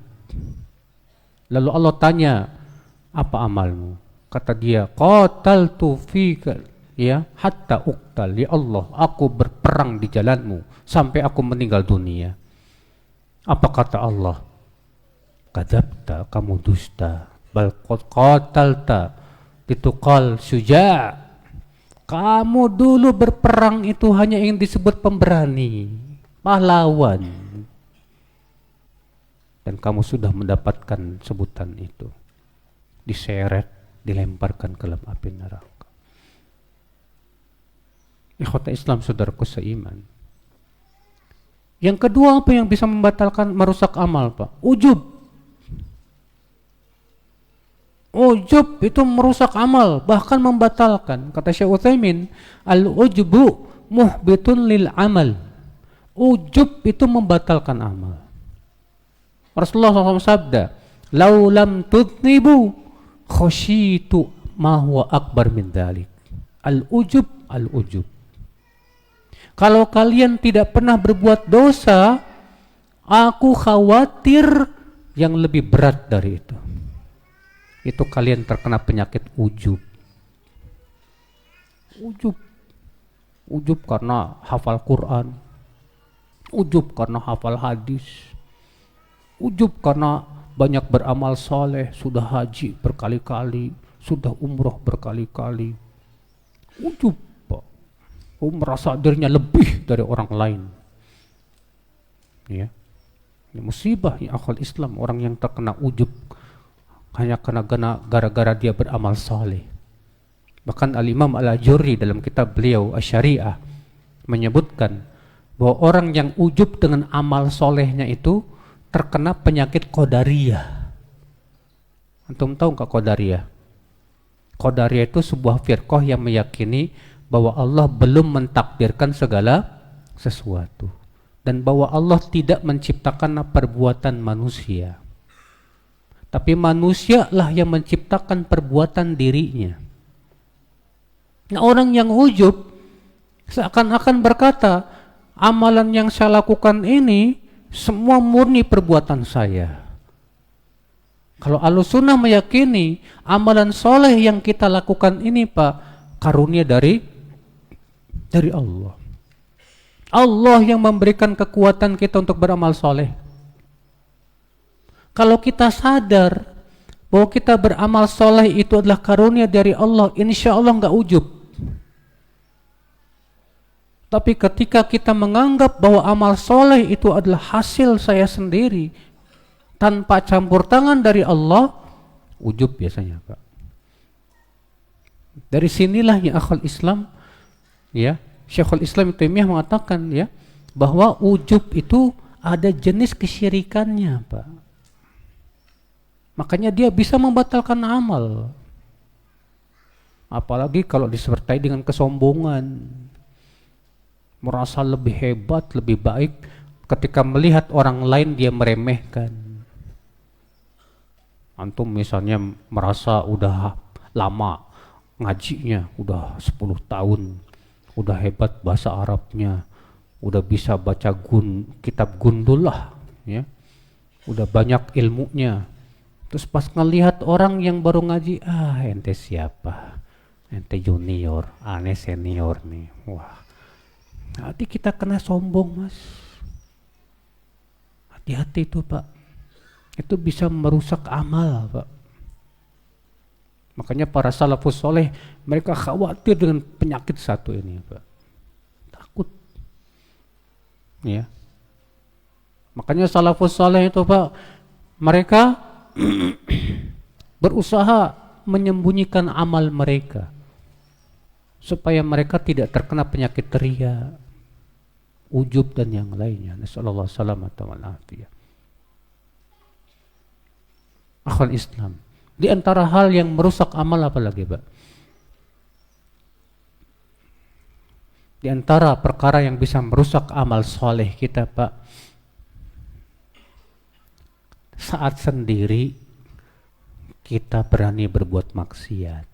Lalu Allah tanya, apa amalmu? Kata dia, qataltu fika, ya, hatta uqtal, ya Allah, aku berperang di jalanmu sampai aku meninggal dunia. Apa kata Allah? Kadzabta, kamu dusta. Bal qatalta lituqal syuja'. Kamu dulu berperang itu hanya ingin disebut pemberani, pahlawan. Dan kamu sudah mendapatkan sebutan itu. Diseret, dilemparkan ke dalam api neraka. Ikhwata Islam, saudaraku seiman. Yang kedua, apa yang bisa membatalkan, merusak amal Pak? Ujub. Ujub itu merusak amal, bahkan membatalkan. Kata Syekh Utsaimin, al-ujbu muhbitun lil amal. Ujub itu membatalkan amal. Rasulullah SAW sabda, "Lau lam tudnibu khasyitu ma huwa akbar min dzalik." Al-ujub, al-ujub. Kalau kalian tidak pernah berbuat dosa, aku khawatir yang lebih berat dari itu. Itu kalian terkena penyakit ujub. Ujub. Ujub karena hafal Quran. Ujub karena hafal hadis. Ujub karena banyak beramal soleh, sudah haji berkali-kali, sudah umroh berkali-kali. Ujub Pak. Merasa dirinya lebih dari orang lain. Ya. Ini musibah ya akhwal Islam, orang yang terkena ujub hanya karena gara-gara dia beramal soleh. Bahkan Al-Imam Al-Ajurri dalam kitab beliau Asy-Syariah menyebutkan bahwa orang yang ujub dengan amal solehnya itu terkena penyakit qadariyah. Antum tahu enggak qadariyah? Qadariyah itu sebuah firqah yang meyakini bahwa Allah belum mentakdirkan segala sesuatu dan bahwa Allah tidak menciptakan perbuatan manusia. Tapi manusialah yang menciptakan perbuatan dirinya. Nah, orang yang ujub seakan-akan berkata, amalan yang saya lakukan ini semua murni perbuatan saya. Kalau Ahlussunnah meyakini amalan soleh yang kita lakukan ini Pak, karunia dari Allah. Allah yang memberikan kekuatan kita untuk beramal soleh. Kalau kita sadar bahwa kita beramal soleh itu adalah karunia dari Allah, insya Allah nggak ujub. Tapi ketika kita menganggap bahwa amal soleh itu adalah hasil saya sendiri, tanpa campur tangan dari Allah, ujub biasanya, Pak. Dari sinilah ya akhul Islam, ya, Syekhul Islam Ibnu Taimiyah mengatakan ya, bahwa ujub itu ada jenis kesyirikannya, Pak. Makanya dia bisa membatalkan amal. Apalagi kalau disertai dengan kesombongan. Merasa lebih hebat, lebih baik ketika melihat orang lain dia meremehkan. Antum misalnya merasa udah lama ngajinya, udah 10 tahun, udah hebat bahasa Arabnya, udah bisa baca kitab gundul lah, ya. Udah banyak ilmunya. Terus pas ngelihat orang yang baru ngaji, ente siapa? Ente junior, aneh senior nih. Wah, nanti kita kena sombong, Mas. Hati-hati itu, Pak. Itu bisa merusak amal, Pak. Makanya para salafus soleh, mereka khawatir dengan penyakit satu ini, Pak. Takut. Ya. Makanya salafus soleh itu, Pak, mereka berusaha menyembunyikan amal mereka supaya mereka tidak terkena penyakit ria, ujub dan yang lainnya. Nasallallahu salamata wal afiyah. Akhwal Islam, di antara hal yang merusak amal apa lagi, Pak? Di antara perkara yang bisa merusak amal soleh kita, Pak, saat sendiri kita berani berbuat maksiat.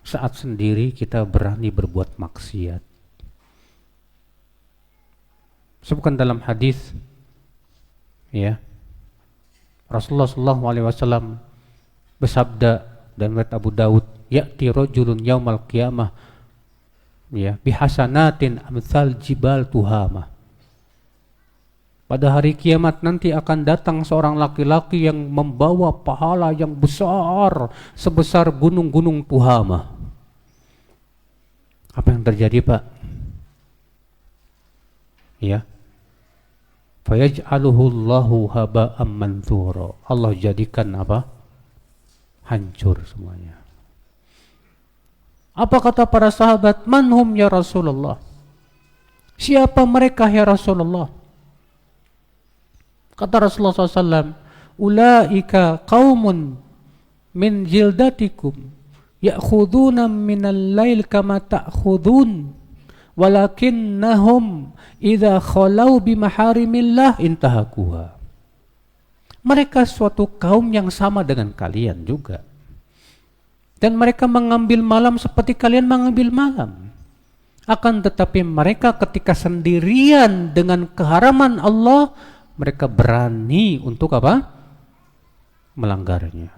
Saat sendiri kita berani berbuat maksiat. Sebutkan dalam hadis, ya, Rasulullah SAW bersabda dan riwayat Abu Daud, ya'ti rajulun yaumal qiyamah, ya, bihasanatin amsal jibal tuhamah. Pada hari kiamat nanti akan datang seorang laki-laki yang membawa pahala yang besar sebesar gunung-gunung Tuhama. Apa yang terjadi, Pak? Ya. Fayaj'aluhu Allahu haba'am manthura. Allah jadikan apa? Hancur semuanya. Apa kata para sahabat? Manhum ya Rasulullah? Siapa mereka ya Rasulullah? Kata Rasulullah SAW, ulaika qaumun min jildatikum ya'khuduna minal lail kama ta'khudun walakinnahum idza khalau bimaharimillah intahakuha. Mereka suatu kaum yang sama dengan kalian juga. Dan mereka mengambil malam seperti kalian mengambil malam. Akan tetapi mereka ketika sendirian dengan keharaman Allah, mereka berani untuk apa? Melanggarnya.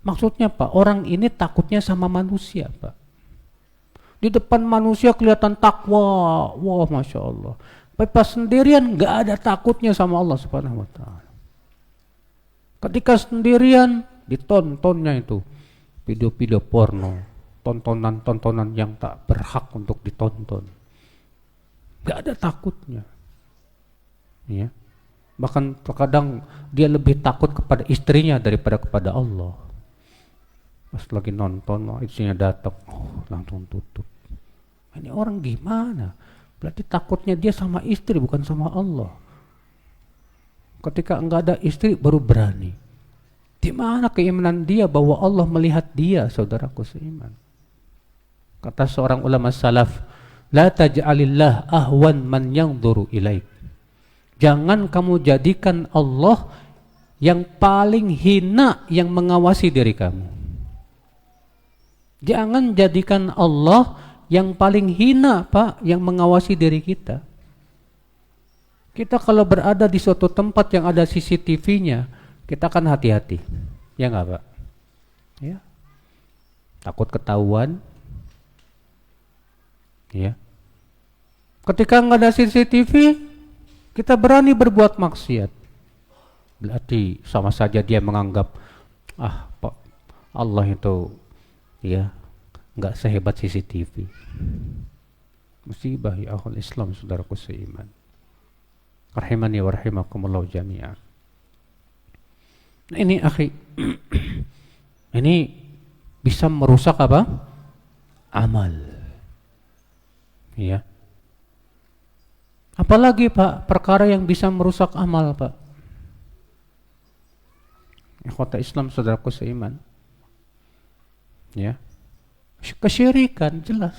Maksudnya Pak, orang ini takutnya sama manusia, Pak. Di depan manusia kelihatan takwa, wah Masya Allah. Pas sendirian nggak ada takutnya sama Allah Subhanahu Wa Taala. Ketika sendirian ditontonnya itu video-video porno, tontonan-tontonan yang tak berhak untuk ditonton. Gak ada takutnya, ya. Bahkan terkadang dia lebih takut kepada istrinya daripada kepada Allah. Pas lagi nonton, istrinya datang, langsung tutup. Ini orang gimana? Berarti takutnya dia sama istri bukan sama Allah. Ketika enggak ada istri baru berani. Di mana keimanan dia bahwa Allah melihat dia, saudaraku seiman? Kata seorang ulama salaf, la taj'alillah ahwan man yanzuru ilaik. Jangan kamu jadikan Allah yang paling hina yang mengawasi diri kamu. Jangan jadikan Allah yang paling hina, Pak, yang mengawasi diri kita. Kita kalau berada di suatu tempat yang ada CCTV-nya, kita kan hati-hati. Ya enggak, Pak? Ya. Takut ketahuan. Ya. Ketika nggak ada CCTV, kita berani berbuat maksiat. Berarti sama saja dia menganggap Pak Allah itu ya nggak sehebat CCTV. Musibah ya akhul Islam, saudaraku seiman. Rahimani wa rahimakumullah jami'an. Ini akhi, ini bisa merusak apa? Amal. Ya. Apalagi Pak, perkara yang bisa merusak amal Pak. Ikhwata Islam, saudaraku seiman. Ya. Kesyirikan jelas.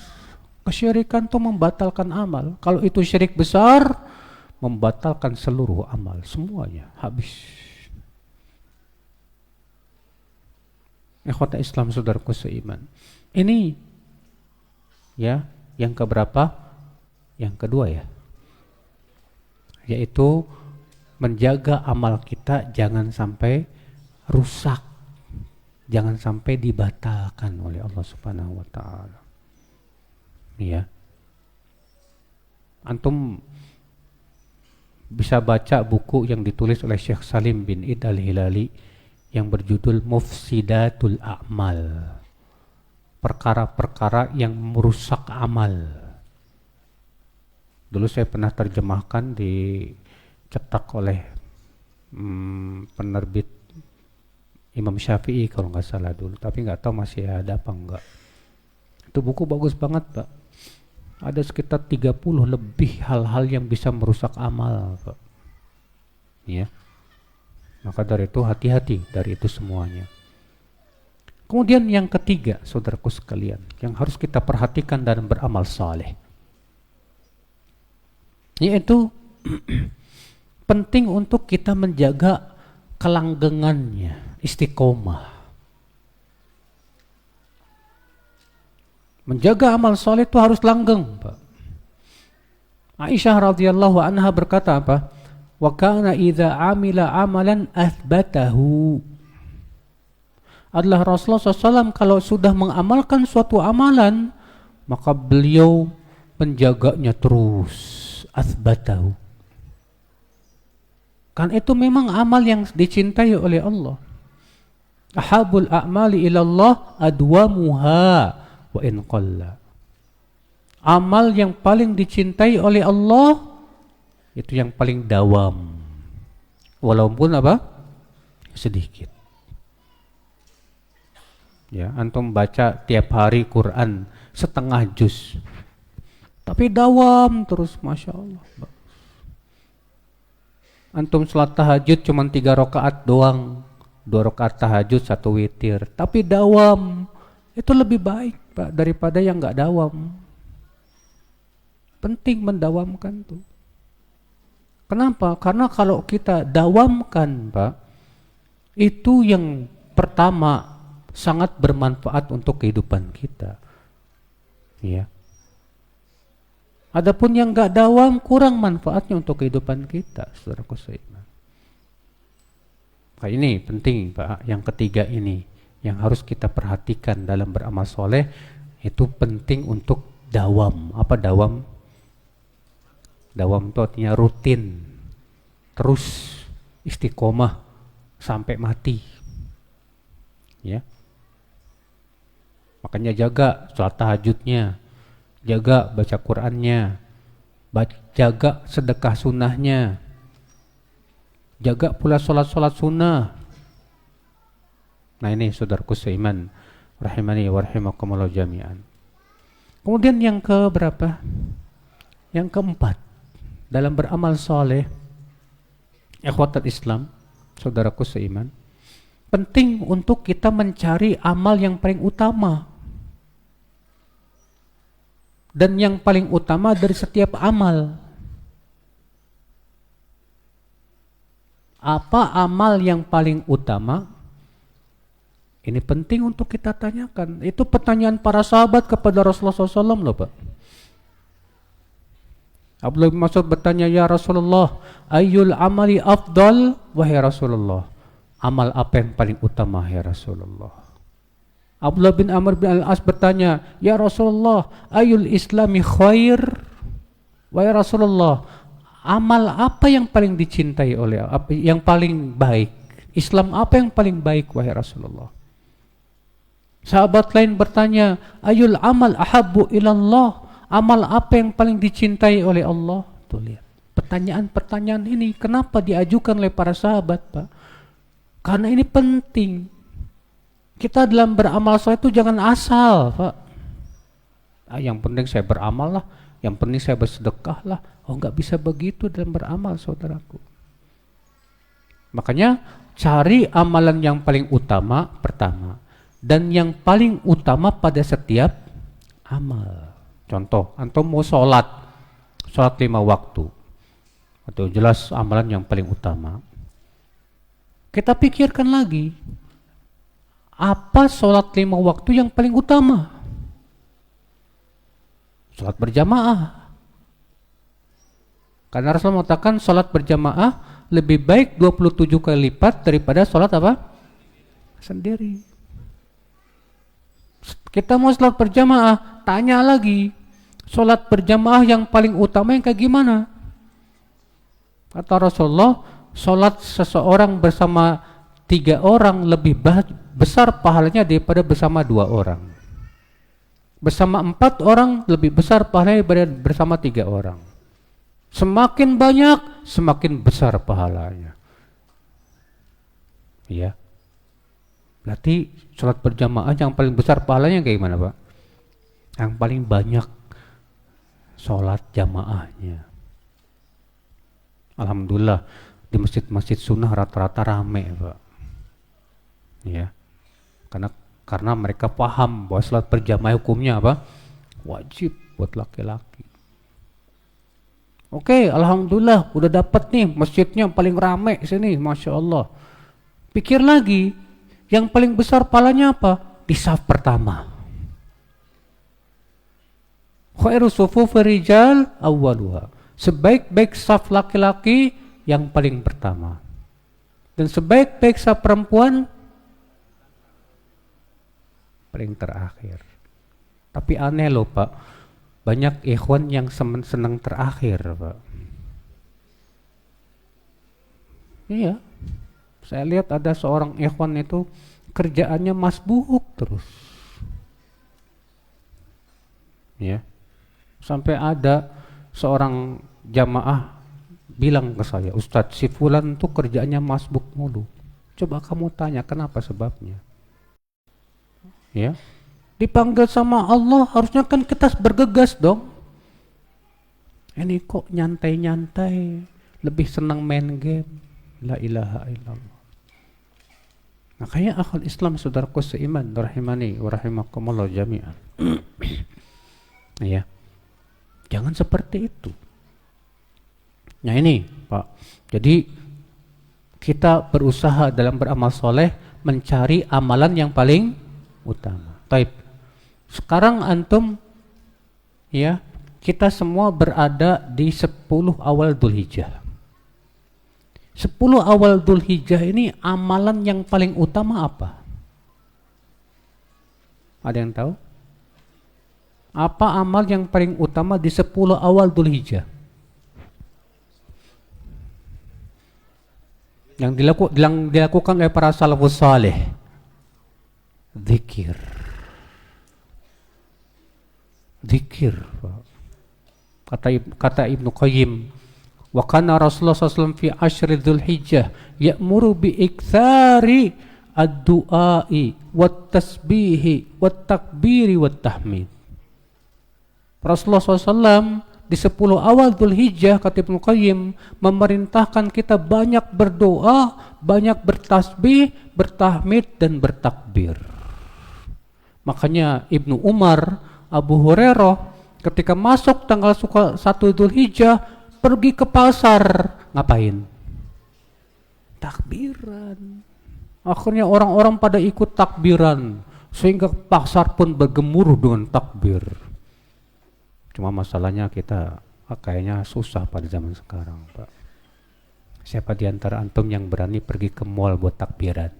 Kesyirikan itu membatalkan amal. Kalau itu syirik besar, membatalkan seluruh amal, semuanya habis. Ikhwata Islam, saudaraku seiman. Ini ya, yang keberapa? Yang kedua ya. Yaitu menjaga amal kita jangan sampai rusak, jangan sampai dibatalkan oleh Allah Subhanahu wa taala. Ya. Antum bisa baca buku yang ditulis oleh Syekh Salim bin Id Al-Hilali yang berjudul Mufsidatul A'mal. Perkara-perkara yang merusak amal. Dulu saya pernah terjemahkan, dicetak oleh penerbit Imam Syafi'i kalau nggak salah dulu, tapi nggak tahu masih ada apa enggak. Itu buku bagus banget Pak. Ada sekitar 30 lebih hal-hal yang bisa merusak amal Pak. Ya. Maka dari itu hati-hati dari itu semuanya. Kemudian yang ketiga, saudaraku sekalian, yang harus kita perhatikan dalam beramal saleh, yaitu penting untuk kita menjaga kelanggengannya, istiqomah. Menjaga amal soleh itu harus langgeng, Pak. Aisyah radhiyallahu anha berkata apa? Wa kana idza amila amalan athbatahu. Adalah Rasulullah SAW kalau sudah mengamalkan suatu amalan, maka beliau menjaganya terus, athbatahu. Kan itu memang amal yang dicintai oleh Allah. Ahabul a'mali ilallah adwamuha wa in qalla. Amal yang paling dicintai oleh Allah itu yang paling dawam, walaupun apa? Sedikit. Ya, antum baca tiap hari Quran setengah juz, tapi dawam terus, masya Allah. Antum salat tahajud cuma 3 rakaat doang, 2 rakaat tahajud 1 witir, tapi dawam, itu lebih baik Pak daripada yang nggak dawam. Penting mendawamkan tuh. Kenapa? Karena kalau kita dawamkan Pak, itu yang pertama sangat bermanfaat untuk kehidupan kita. Ya. Adapun yang enggak dawam kurang manfaatnya untuk kehidupan kita, saudaraku seiman. Nah, ini penting Pak, yang ketiga ini yang harus kita perhatikan dalam beramal soleh, itu penting untuk dawam. Apa dawam? Dawam itu artinya rutin, terus istiqomah sampai mati. Ya. Makanya jaga sholat tahajudnya, jaga baca Qur'annya, jaga sedekah sunnahnya, jaga pula sholat-sholat sunnah. Nah ini saudaraku seiman, rahimani wa rahimakumullah jami'an. Kemudian yang keberapa? Yang keempat, dalam beramal soleh, ikhwatul Islam, saudaraku seiman, penting untuk kita mencari amal yang paling utama. Dan yang paling utama dari setiap amal. Apa amal yang paling utama? Ini penting untuk kita tanyakan. Itu pertanyaan para sahabat kepada Rasulullah SAW loh Pak. Abdullah bin Mas'ud bertanya, ya Rasulullah, ayyul amali afdal? Wahai Rasulullah, amal apa yang paling utama ya Rasulullah? Abdullah bin Amr bin Al-As bertanya, ya Rasulullah, ayul islami khair? Wahai Rasulullah, amal apa yang paling dicintai oleh yang paling baik? Islam apa yang paling baik wahai Rasulullah? Sahabat lain bertanya, ayul amal ahabbu ilallah? Amal apa yang paling dicintai oleh Allah? Tuh lihat. Pertanyaan-pertanyaan ini kenapa diajukan oleh para sahabat, Pak? Karena ini penting. Kita dalam beramal soleh itu jangan asal, Pak. Yang penting saya beramal lah, yang penting saya bersedekah lah. Oh, nggak bisa begitu dalam beramal, saudaraku. Makanya cari amalan yang paling utama pertama, dan yang paling utama pada setiap amal. Contoh, antum mau sholat 5 waktu, atau jelas amalan yang paling utama. Kita pikirkan lagi, apa sholat 5 waktu yang paling utama? Sholat berjamaah. Karena Rasul mengatakan sholat berjamaah lebih baik 27 kali lipat daripada sholat apa? Sendiri. Kita mau sholat berjamaah, tanya lagi, sholat berjamaah yang paling utama yang kayak gimana? Kata Rasulullah, sholat seseorang bersama 3 orang lebih besar pahalanya daripada bersama 2 orang. Bersama 4 orang lebih besar pahalanya daripada bersama 3 orang. Semakin banyak, semakin besar pahalanya. Ya. Berarti sholat berjamaah yang paling besar pahalanya kayak gimana, Pak? Yang paling banyak sholat jamaahnya. Alhamdulillah di masjid-masjid sunnah rata-rata rame, Pak. Ya. Karena mereka paham bahwa sholat berjamaah hukumnya apa? Wajib buat laki-laki. Oke, alhamdulillah udah dapat nih masjidnya paling rame sini, masya Allah. Pikir lagi, yang paling besar palanya apa? Di saf pertama. Khairu sufufi rijal awwaluha. Sebaik-baik saf laki-laki yang paling pertama. Dan sebaik-baik saf perempuan paling terakhir. Tapi aneh loh, Pak. Banyak ikhwan yang senang terakhir, Pak. Iya. Saya lihat ada seorang ikhwan itu kerjaannya masbuk terus. Ya. Sampai ada seorang jamaah bilang ke saya, Ustadz, si fulan tuh kerjaannya masbuk mulu. Coba kamu tanya kenapa sebabnya. Ya. Dipanggil sama Allah, harusnya kan kita bergegas dong. Ini kok nyantai-nyantai, lebih senang main game. La ilaha illallah. Makanya akhul Islam, saudaraku seiman, rahimani wa rahimakumullah jami'an. Ya. Jangan seperti itu. Nah ini, Pak. Jadi kita berusaha dalam beramal soleh mencari amalan yang paling utama. Taib. Sekarang antum, ya, kita semua berada di 10 awal Dzulhijjah. 10 awal Dzulhijjah ini amalan yang paling utama apa? Ada yang tahu? Apa amal yang paling utama di 10 awal Dzulhijjah? Yang dilakukan oleh para salafus saleh. Zikir. Kata Ibnu Qayyim, wa kana Rasulullah SAW fi ashri Dzulhijjah ya'muru bi iktsari ad-du'ai wat tasbihi wat takbiri wat tahmid. Rasulullah SAW di 10 awal Dzulhijjah, kata Ibnu Qayyim, memerintahkan kita banyak berdoa, banyak bertasbih, bertahmid dan bertakbir. Makanya Ibnu Umar, Abu Hurairah ketika masuk tanggal 1 Dzulhijjah pergi ke pasar, ngapain? Takbiran. Akhirnya orang-orang pada ikut takbiran sehingga pasar pun bergemuruh dengan takbir. Cuma masalahnya kita kayaknya susah pada zaman sekarang, Pak. Siapa di antara antum yang berani pergi ke mall buat takbiran?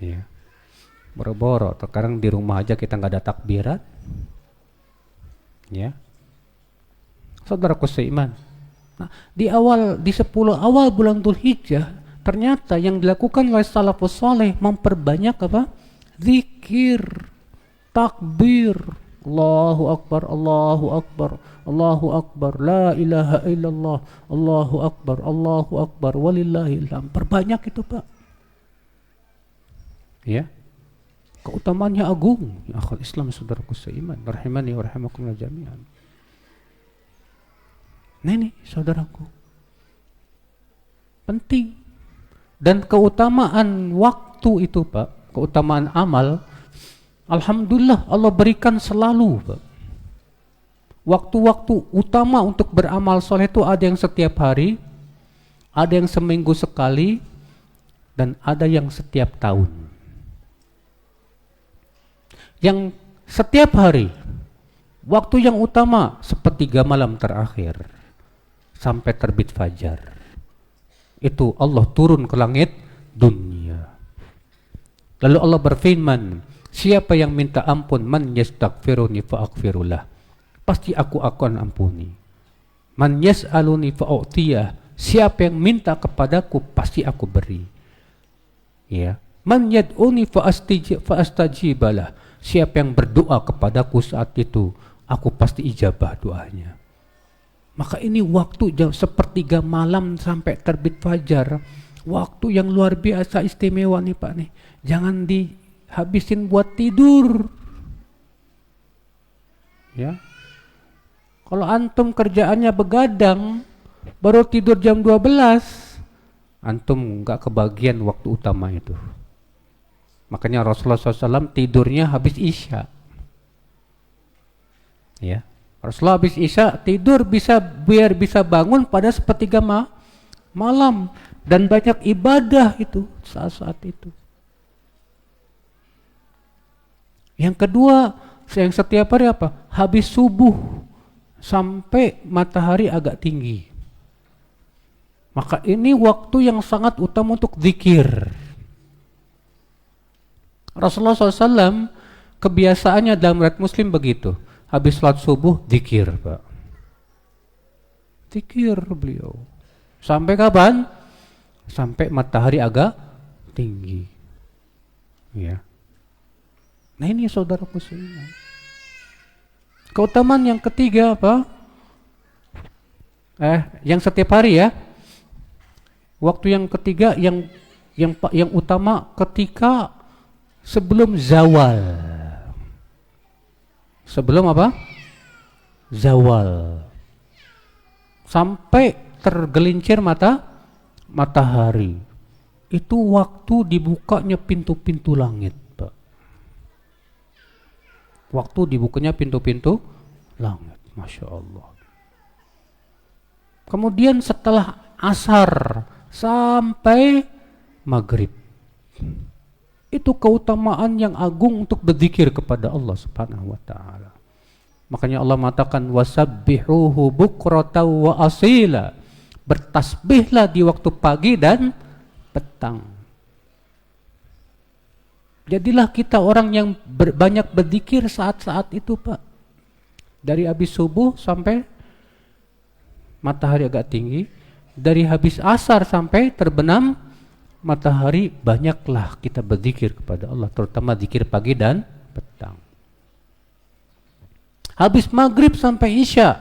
Ya. Boro-boro, sekarang di rumah aja kita nggak ada takbiran. Ya. Saudaraku seiman. Nah, di 10 awal bulan Dzulhijjah ternyata yang dilakukan oleh salafus saleh memperbanyak apa? Zikir, takbir, Allahu Akbar, Allahu Akbar, Allahu Akbar, la ilaha illallah, Allahu Akbar, walillahil hamd. Perbanyak itu, Pak. Ya. Keutamaannya agung. Ya akhul Islam, saudaraku seiman, rahimani wa rahimakumullah jami'an. Nah ini, saudaraku, penting. Dan keutamaan waktu itu, Pak, keutamaan amal, alhamdulillah Allah berikan selalu, Pak. Waktu-waktu utama untuk beramal soleh itu ada yang setiap hari, ada yang seminggu sekali, dan ada yang setiap tahun. Yang setiap hari, waktu yang utama sepertiga malam terakhir sampai terbit fajar. Itu Allah turun ke langit dunia. Lalu Allah berfirman, siapa yang minta ampun, man yastaghfiruni fa'aghfirullah, pasti aku akan ampuni. Man yas'aluni fa'u'tiyah, siapa yang minta kepadaku pasti aku beri. Ya. Man yad'uni fa'astajibalah, siapa yang berdoa kepadaku saat itu, aku pasti ijabah doanya. Maka ini waktu jam sepertiga malam sampai terbit fajar, waktu yang luar biasa istimewa nih Pak nih. Jangan dihabisin buat tidur. Ya. Kalau antum kerjaannya begadang, baru tidur jam 12, antum nggak kebagian waktu utama itu. Makanya Rasulullah SAW tidurnya habis Isya. Ya. Rasulullah habis Isya tidur biar bisa bangun pada sepertiga malam, dan banyak ibadah itu saat-saat itu. Yang kedua, yang setiap hari apa? Habis subuh sampai matahari agak tinggi. Maka ini waktu yang sangat utama untuk zikir. Rasulullah SAW kebiasaannya dalam riwayat Muslim begitu. Habis sholat subuh, zikir, Pak. Zikir beliau. Sampai kapan? Sampai matahari agak tinggi. Ya. Nah ini saudaraku seiman. Keutamaan yang ketiga apa? Yang setiap hari ya. Waktu yang ketiga yang utama ketika sebelum zawal. Sebelum apa? Zawal. Sampai tergelincir matahari. Itu waktu dibukanya pintu-pintu langit, Pak. Waktu dibukanya pintu-pintu langit. Masya Allah. Kemudian setelah asar sampai maghrib. Itu keutamaan yang agung untuk berzikir kepada Allah Subhanahu wa taala. Makanya Allah mengatakan wasabbihuhu bukratan wa asila. Bertasbihlah di waktu pagi dan petang. Jadilah kita orang yang banyak berzikir saat-saat itu, Pak. Dari habis subuh sampai matahari agak tinggi, dari habis asar sampai terbenam matahari, banyaklah kita berzikir kepada Allah, terutama zikir pagi dan petang. Habis maghrib sampai isya,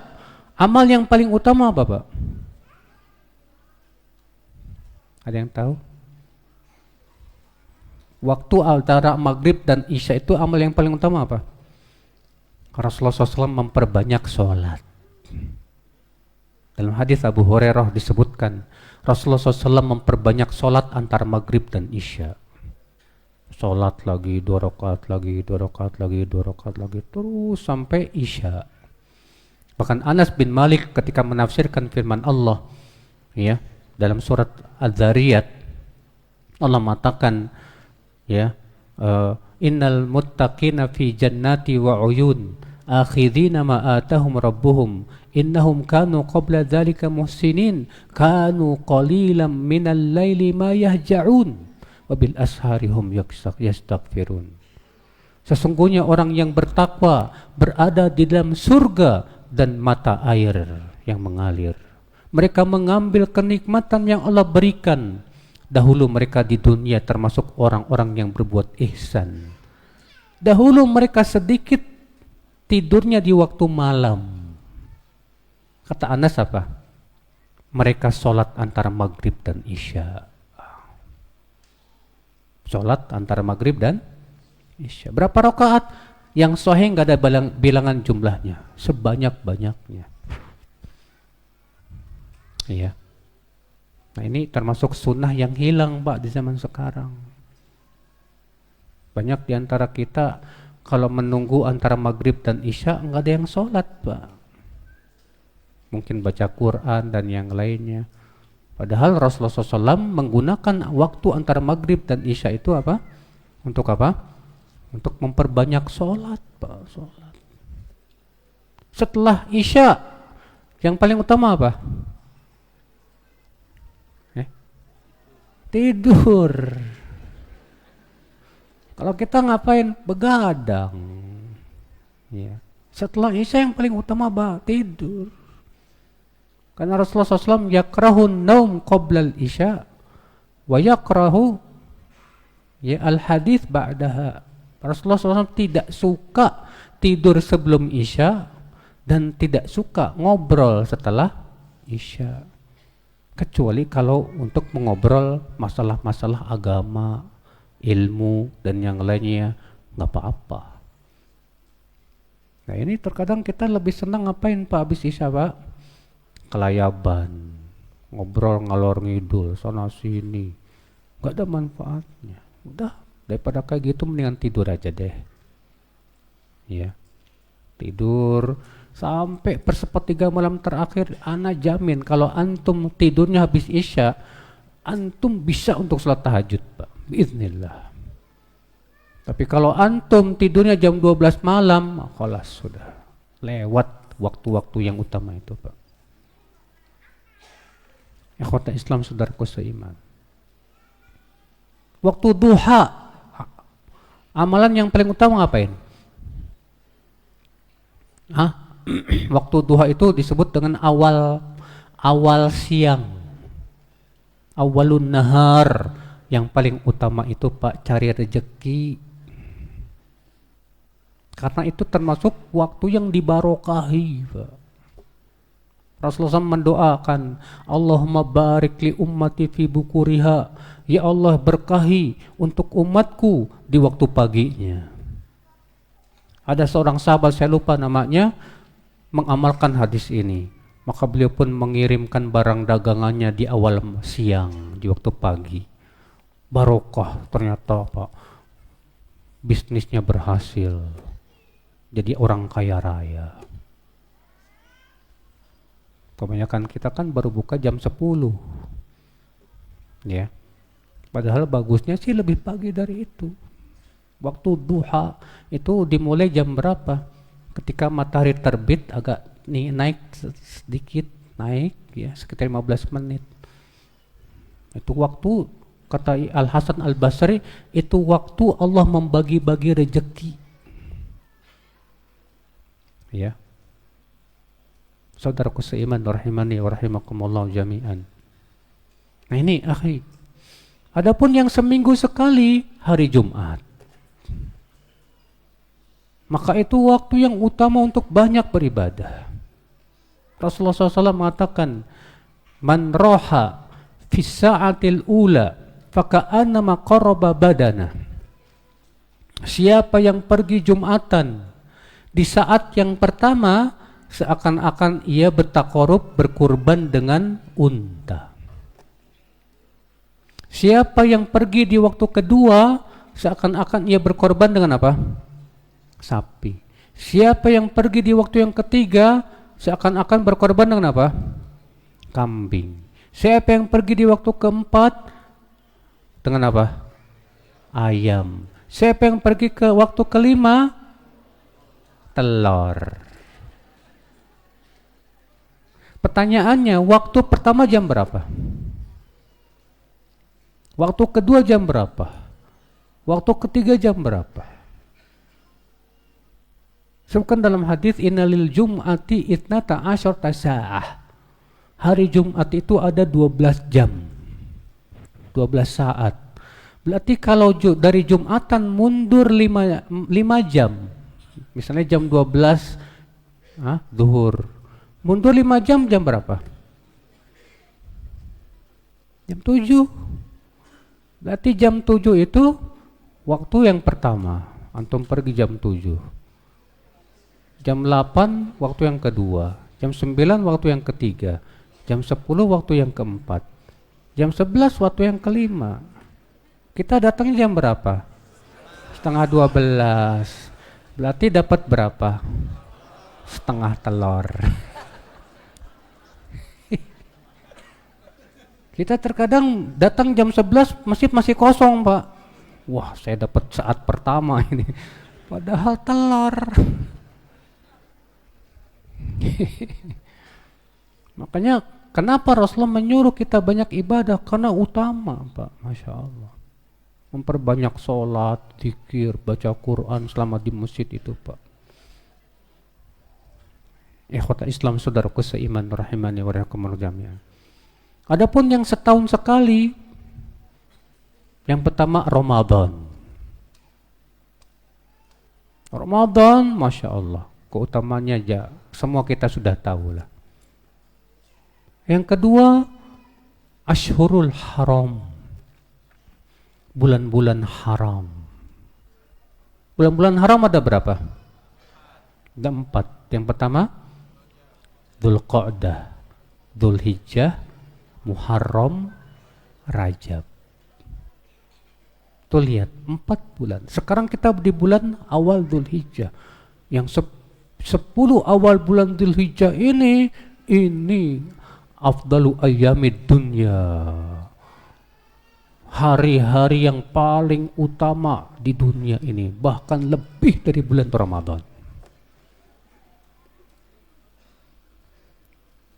amal yang paling utama apa, Pak? Ada yang tahu? Waktu antara maghrib dan isya itu amal yang paling utama apa? Rasulullah SAW memperbanyak sholat. Dalam hadis Abu Hurairah disebutkan, Rasulullah SAW memperbanyak sholat antara maghrib dan isya. Sholat lagi, 2 rakaat lagi, 2 rakaat lagi, 2 rakaat lagi, terus sampai isya. Bahkan Anas bin Malik ketika menafsirkan firman Allah, ya, dalam surat Az-Zariyat, Allah mengatakan, ya, innal muttaqina fi jannati wa uyun akhidhina ma atahum rabbuhum innahum kanu qabla dzalika muhsinin kanu qalilan minal laili ma yahja'un wa bil ashari hum yastaghfirun. Sesungguhnya orang yang bertakwa berada di dalam surga dan mata air yang mengalir. Mereka mengambil kenikmatan yang Allah berikan dahulu mereka di dunia, termasuk orang-orang yang berbuat ihsan. Dahulu mereka sedikit tidurnya di waktu malam. Kata Anas apa? Mereka sholat antara maghrib dan isya. Sholat antara maghrib dan isya. Berapa rakaat? Yang sahih nggak ada bilangan jumlahnya, sebanyak-banyaknya. Iya. Nah ini termasuk sunnah yang hilang, Pak, di zaman sekarang. Banyak di antara kita kalau menunggu antara maghrib dan isya nggak ada yang sholat, Pak. Mungkin baca Quran dan yang lainnya. Padahal Rasulullah SAW menggunakan waktu antara maghrib dan isya itu apa? Untuk apa? Untuk memperbanyak sholat, Pak. Sholat. Setelah isya, yang paling utama apa? Tidur. Kalau kita ngapain? Begadang. Ya. Setelah isya yang paling utama apa? Tidur. Karena Rasulullah SAW yakrahun naum qoblal isya wa yakrahu ya al-hadith ba'daha. Rasulullah SAW tidak suka tidur sebelum isya dan tidak suka ngobrol setelah isya. Kecuali kalau untuk mengobrol masalah-masalah agama, ilmu dan yang lainnya, nggak apa-apa. Nah ini terkadang kita lebih senang ngapain, Pak, habis isya, Pak? Kelayaban, ngobrol ngalor ngidul sana sini, nggak ada manfaatnya. Udah, daripada kayak gitu mendingan tidur aja deh. Ya, tidur sampai persepertiga malam terakhir. Ana jamin kalau antum tidurnya habis isya, antum bisa untuk sholat tahajud, Pak, biiznillah. Tapi kalau antum tidurnya jam 12 malam, khalas, sudah lewat waktu-waktu yang utama itu, Pak. Ikhwata Islam, saudaraku seiman, waktu duha, amalan yang paling utama ngapain? Waktu duha itu disebut dengan awal siang, awalun nahar. Yang paling utama itu, Pak, cari rezeki. Karena itu termasuk waktu yang dibarokahi, Pak. Rasulullah SAW mendoakan, Allahumma barik li ummati fi bukuriha. Ya Allah, berkahi untuk umatku di waktu paginya. Ada seorang sahabat, saya lupa namanya, mengamalkan hadis ini. Maka beliau pun mengirimkan barang dagangannya di awal siang, di waktu pagi. Barokah, ternyata, Pak, bisnisnya berhasil. Jadi orang kaya raya. Kebanyakan kita kan baru buka jam 10. Ya. Padahal bagusnya sih lebih pagi dari itu. Waktu duha itu dimulai jam berapa? Ketika matahari terbit agak naik sedikit, naik ya sekitar 15 menit. Itu waktu, kata Al Hasan Al Basri, itu waktu Allah membagi-bagi rezeki. Ya. Saudaraku seiman, rahimani wa rahimakumullah jami'an. Nah ini akhi. Adapun yang seminggu sekali hari Jumat, maka itu waktu yang utama untuk banyak beribadah. Rasulullah SAW mengatakan, man roha fis sa'atil ula faka'annama qaraba badana. Siapa yang pergi Jumatan di saat yang pertama, seakan-akan ia bertakarub, berkurban dengan unta. Siapa yang pergi di waktu kedua, seakan-akan ia berkorban dengan apa? Sapi. Siapa yang pergi di waktu yang ketiga, seakan-akan berkorban dengan apa? Kambing. Siapa yang pergi di waktu keempat, dengan apa? Ayam. Siapa yang pergi ke waktu kelima, telur. Pertanyaannya, waktu pertama jam berapa? Waktu kedua jam berapa? Waktu ketiga jam berapa? Sebutkan dalam hadis innalil jum'ati itnata asyarata sa'ah. Hari Jumat itu ada 12 jam. 12 saat. Berarti kalau dari Jumatan mundur 5 jam. Misalnya jam 12 zuhur. Mundur 5 jam, jam berapa? Jam 7. Berarti jam 7 itu waktu yang pertama. Antum pergi jam 7. Jam 8 waktu yang kedua. Jam 9 waktu yang ketiga. Jam 10 waktu yang keempat. Jam 11 waktu yang kelima. Kita datangnya jam berapa? Setengah 12. Berarti dapat berapa? Setengah telur. Kita terkadang datang jam 11 masih kosong, Pak. Wah, saya dapat saat pertama ini. Padahal telur. Makanya kenapa Rasulullah menyuruh kita banyak ibadah? Karena utama, Pak. Masya Allah. Memperbanyak sholat, zikir, baca Quran selama di masjid itu, Pak. Ikhwata Islam, saudaraku seiman, rahimani wa rahimakumullah jami'an. Adapun yang setahun sekali, yang pertama Ramadan. Ramadan, Masya Allah, keutamanya aja semua kita sudah tahu lah. Yang kedua, Ashhurul Haram, bulan-bulan haram. Bulan-bulan haram ada berapa? Ada 4. Yang pertama, Dzulqa'dah, Dzulhijjah, Muharram, Rajab. Tuh lihat, 4 bulan. Sekarang kita di bulan awal Dzulhijjah. Yang 10 awal bulan Dzulhijjah ini afdalu ayyamid dunya. Hari-hari yang paling utama di dunia ini, bahkan lebih dari bulan Ramadan.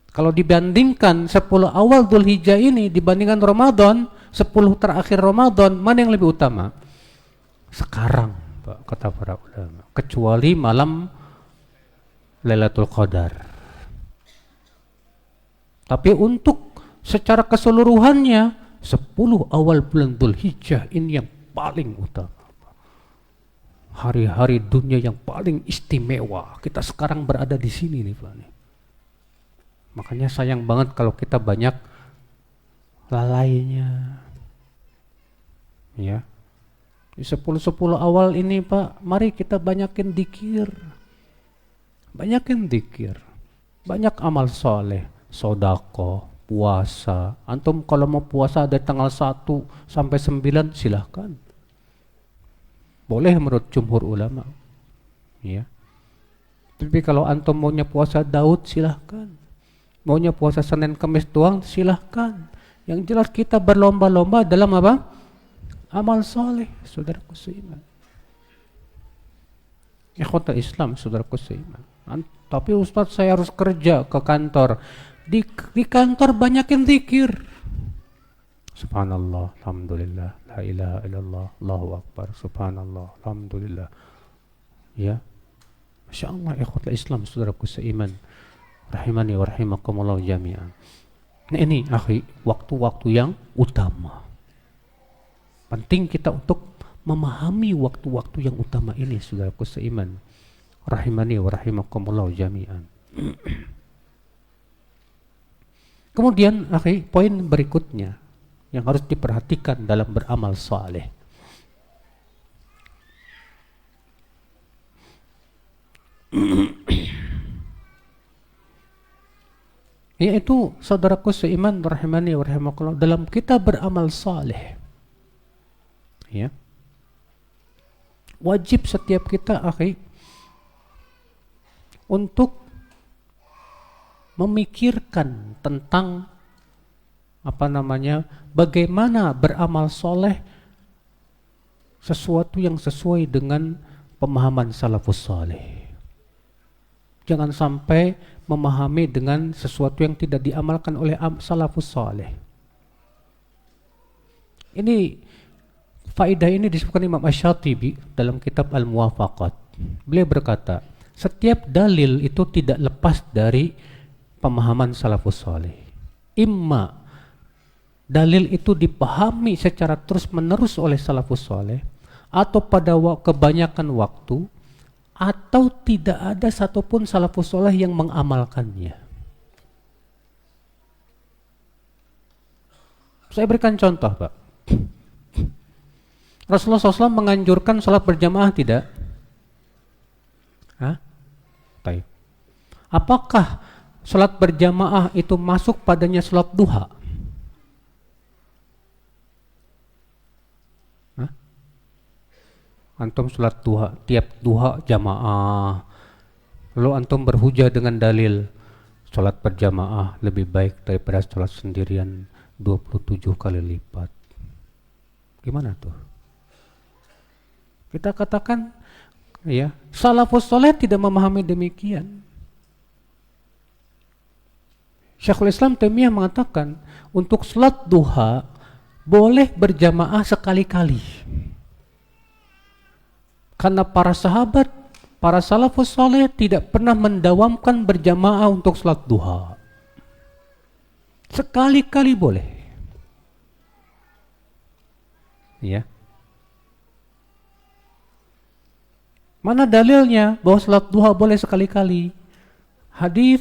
Kalau dibandingkan 10 awal Dzulhijjah ini dibandingkan Ramadan, 10 terakhir Ramadan, mana yang lebih utama? Sekarang, Pak, kata para ulama. Kecuali malam Lailatul Qadar. Tapi untuk secara keseluruhannya 10 awal bulan Dzulhijjah ini yang paling utama. Hari-hari dunia yang paling istimewa. Kita sekarang berada di sini nih, Pak. Makanya sayang banget kalau kita banyak lalainya. Ya. Di 10 awal ini, Pak, mari kita banyakin dzikir. Banyakin dzikir. Banyak amal soleh, sedekah, puasa. Antum kalau mau puasa dari tanggal 1 sampai 9 silahkan. Boleh menurut jumhur ulama. Ya. Tapi kalau antum maunya puasa Daud silahkan. Maunya puasa Senin Kamis doang silahkan. Yang jelas kita berlomba-lomba dalam apa? Amal soleh, saudaraku seiman. Ikhwata Islam, saudaraku seiman. Tapi Ustaz, saya harus kerja ke kantor. Di kantor banyakin zikir. Subhanallah, alhamdulillah, la ilaha illallah, Allahu akbar, subhanallah, alhamdulillah. Ya. Masya Allah, ikhwata Islam, saudaraku seiman. Rahimani wa rahimakumullah jami'an. Nah ini, akhi, waktu-waktu yang utama. Penting kita untuk memahami waktu-waktu yang utama ini, saudaraku seiman. Rahimani wa rahimakumullah jami'an. Kemudian, akhi, poin berikutnya yang harus diperhatikan dalam beramal saleh. Yaitu saudaraku seiman rahimani wa rahimakumullah, dalam kita beramal saleh, ya, wajib setiap kita, akhi, untuk memikirkan tentang bagaimana beramal soleh sesuatu yang sesuai dengan pemahaman salafus saleh. Jangan sampai memahami dengan sesuatu yang tidak diamalkan oleh salafus saleh. Ini faedah ini disebutkan Imam Asy-Syatibi dalam kitab Al-Muwafaqat. Beliau berkata, Setiap dalil itu tidak lepas dari pemahaman salafus saleh. Imma dalil itu dipahami secara terus-menerus oleh salafus saleh, atau pada kebanyakan waktu, atau tidak ada satupun salafus saleh yang mengamalkannya. Saya berikan contoh, Pak. Rasulullah SAW menganjurkan sholat berjamaah tidak? Baik. Apakah sholat berjamaah itu masuk padanya sholat duha? Antum sholat duha, tiap duha jamaah, lalu antum berhujah dengan dalil sholat berjamaah lebih baik daripada sholat sendirian 27 kali lipat. Gimana tuh? Kita katakan, ya, salafus saleh tidak memahami demikian. Syekhul Islam Taimiyah mengatakan untuk sholat duha boleh berjamaah sekali-kali. Karena para sahabat, para salafus saleh tidak pernah mendawamkan berjamaah untuk sholat duha. Sekali-kali boleh. Ya. Mana dalilnya bahwa sholat duha boleh sekali-kali? Hadis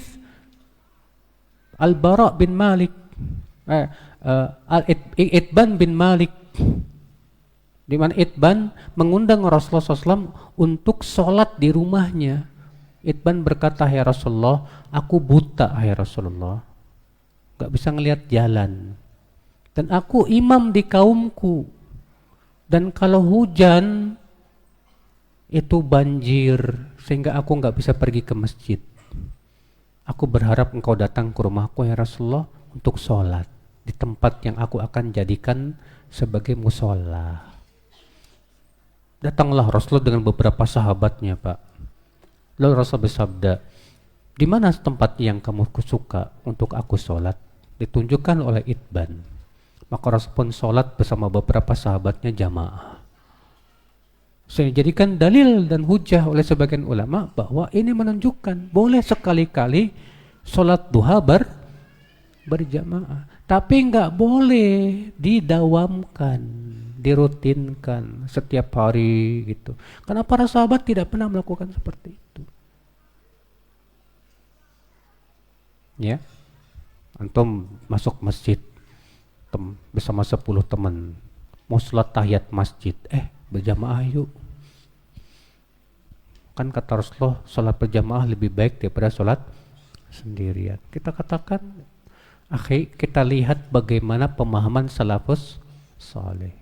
Al-Bara bin Malik, Itban bin Malik, di mana Itban mengundang Rasulullah SAW untuk sholat di rumahnya. Itban berkata, "Ya Rasulullah, aku buta, ya Rasulullah, gak bisa ngelihat jalan, dan aku imam di kaumku, dan kalau hujan itu banjir sehingga aku gak bisa pergi ke masjid. Aku berharap engkau datang ke rumahku, ya Rasulullah, untuk sholat di tempat yang aku akan jadikan sebagai musola." Datanglah Rasulullah dengan beberapa sahabatnya, Pak. Lalu Rasul bersabda, "Di mana tempat yang kamu suka untuk aku sholat?" Ditunjukkan oleh Itban. Maka Rasul pun sholat bersama beberapa sahabatnya jamaah. Saya jadikan dalil dan hujah oleh sebagian ulama bahwa ini menunjukkan boleh sekali-kali sholat duha berjamaah, tapi nggak boleh didawamkan, dirutinkan setiap hari gitu. Karena para sahabat tidak pernah melakukan seperti itu. Ya, antum masuk masjid bersama 10 teman, mau sholat tahiyat masjid, berjamaah yuk. Kan kata Rasulullah, sholat berjamaah lebih baik daripada sholat sendirian. Kita katakan, kita lihat bagaimana pemahaman salafus saleh.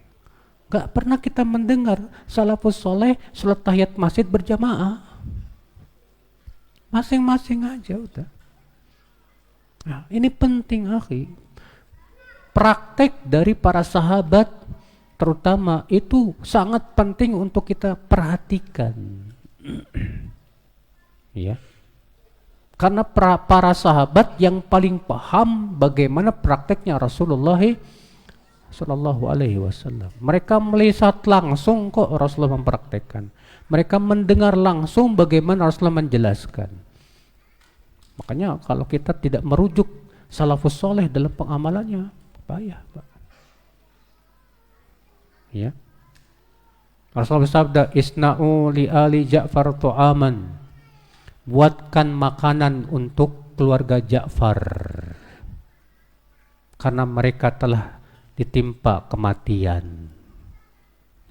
Gak pernah kita mendengar salafus saleh sholat tahiyat masjid berjamaah. Masing-masing aja udah. Nah, ini penting, akhi. Praktek dari para sahabat terutama itu sangat penting untuk kita perhatikan. Ya. Karena para sahabat yang paling paham bagaimana prakteknya Rasulullah Sallallahu Alaihi Wasallam. Mereka melihat langsung kok Rasulullah mempraktekkan. Mereka mendengar langsung bagaimana Rasulullah menjelaskan. Makanya kalau kita tidak merujuk salafus soleh dalam pengamalannya, payah, Pak. Ya. Rasulullah bersabda, "Isna'u li ali Ja'far tu'aman." Buatkan makanan untuk keluarga Ja'far, karena mereka telah ditimpa kematian.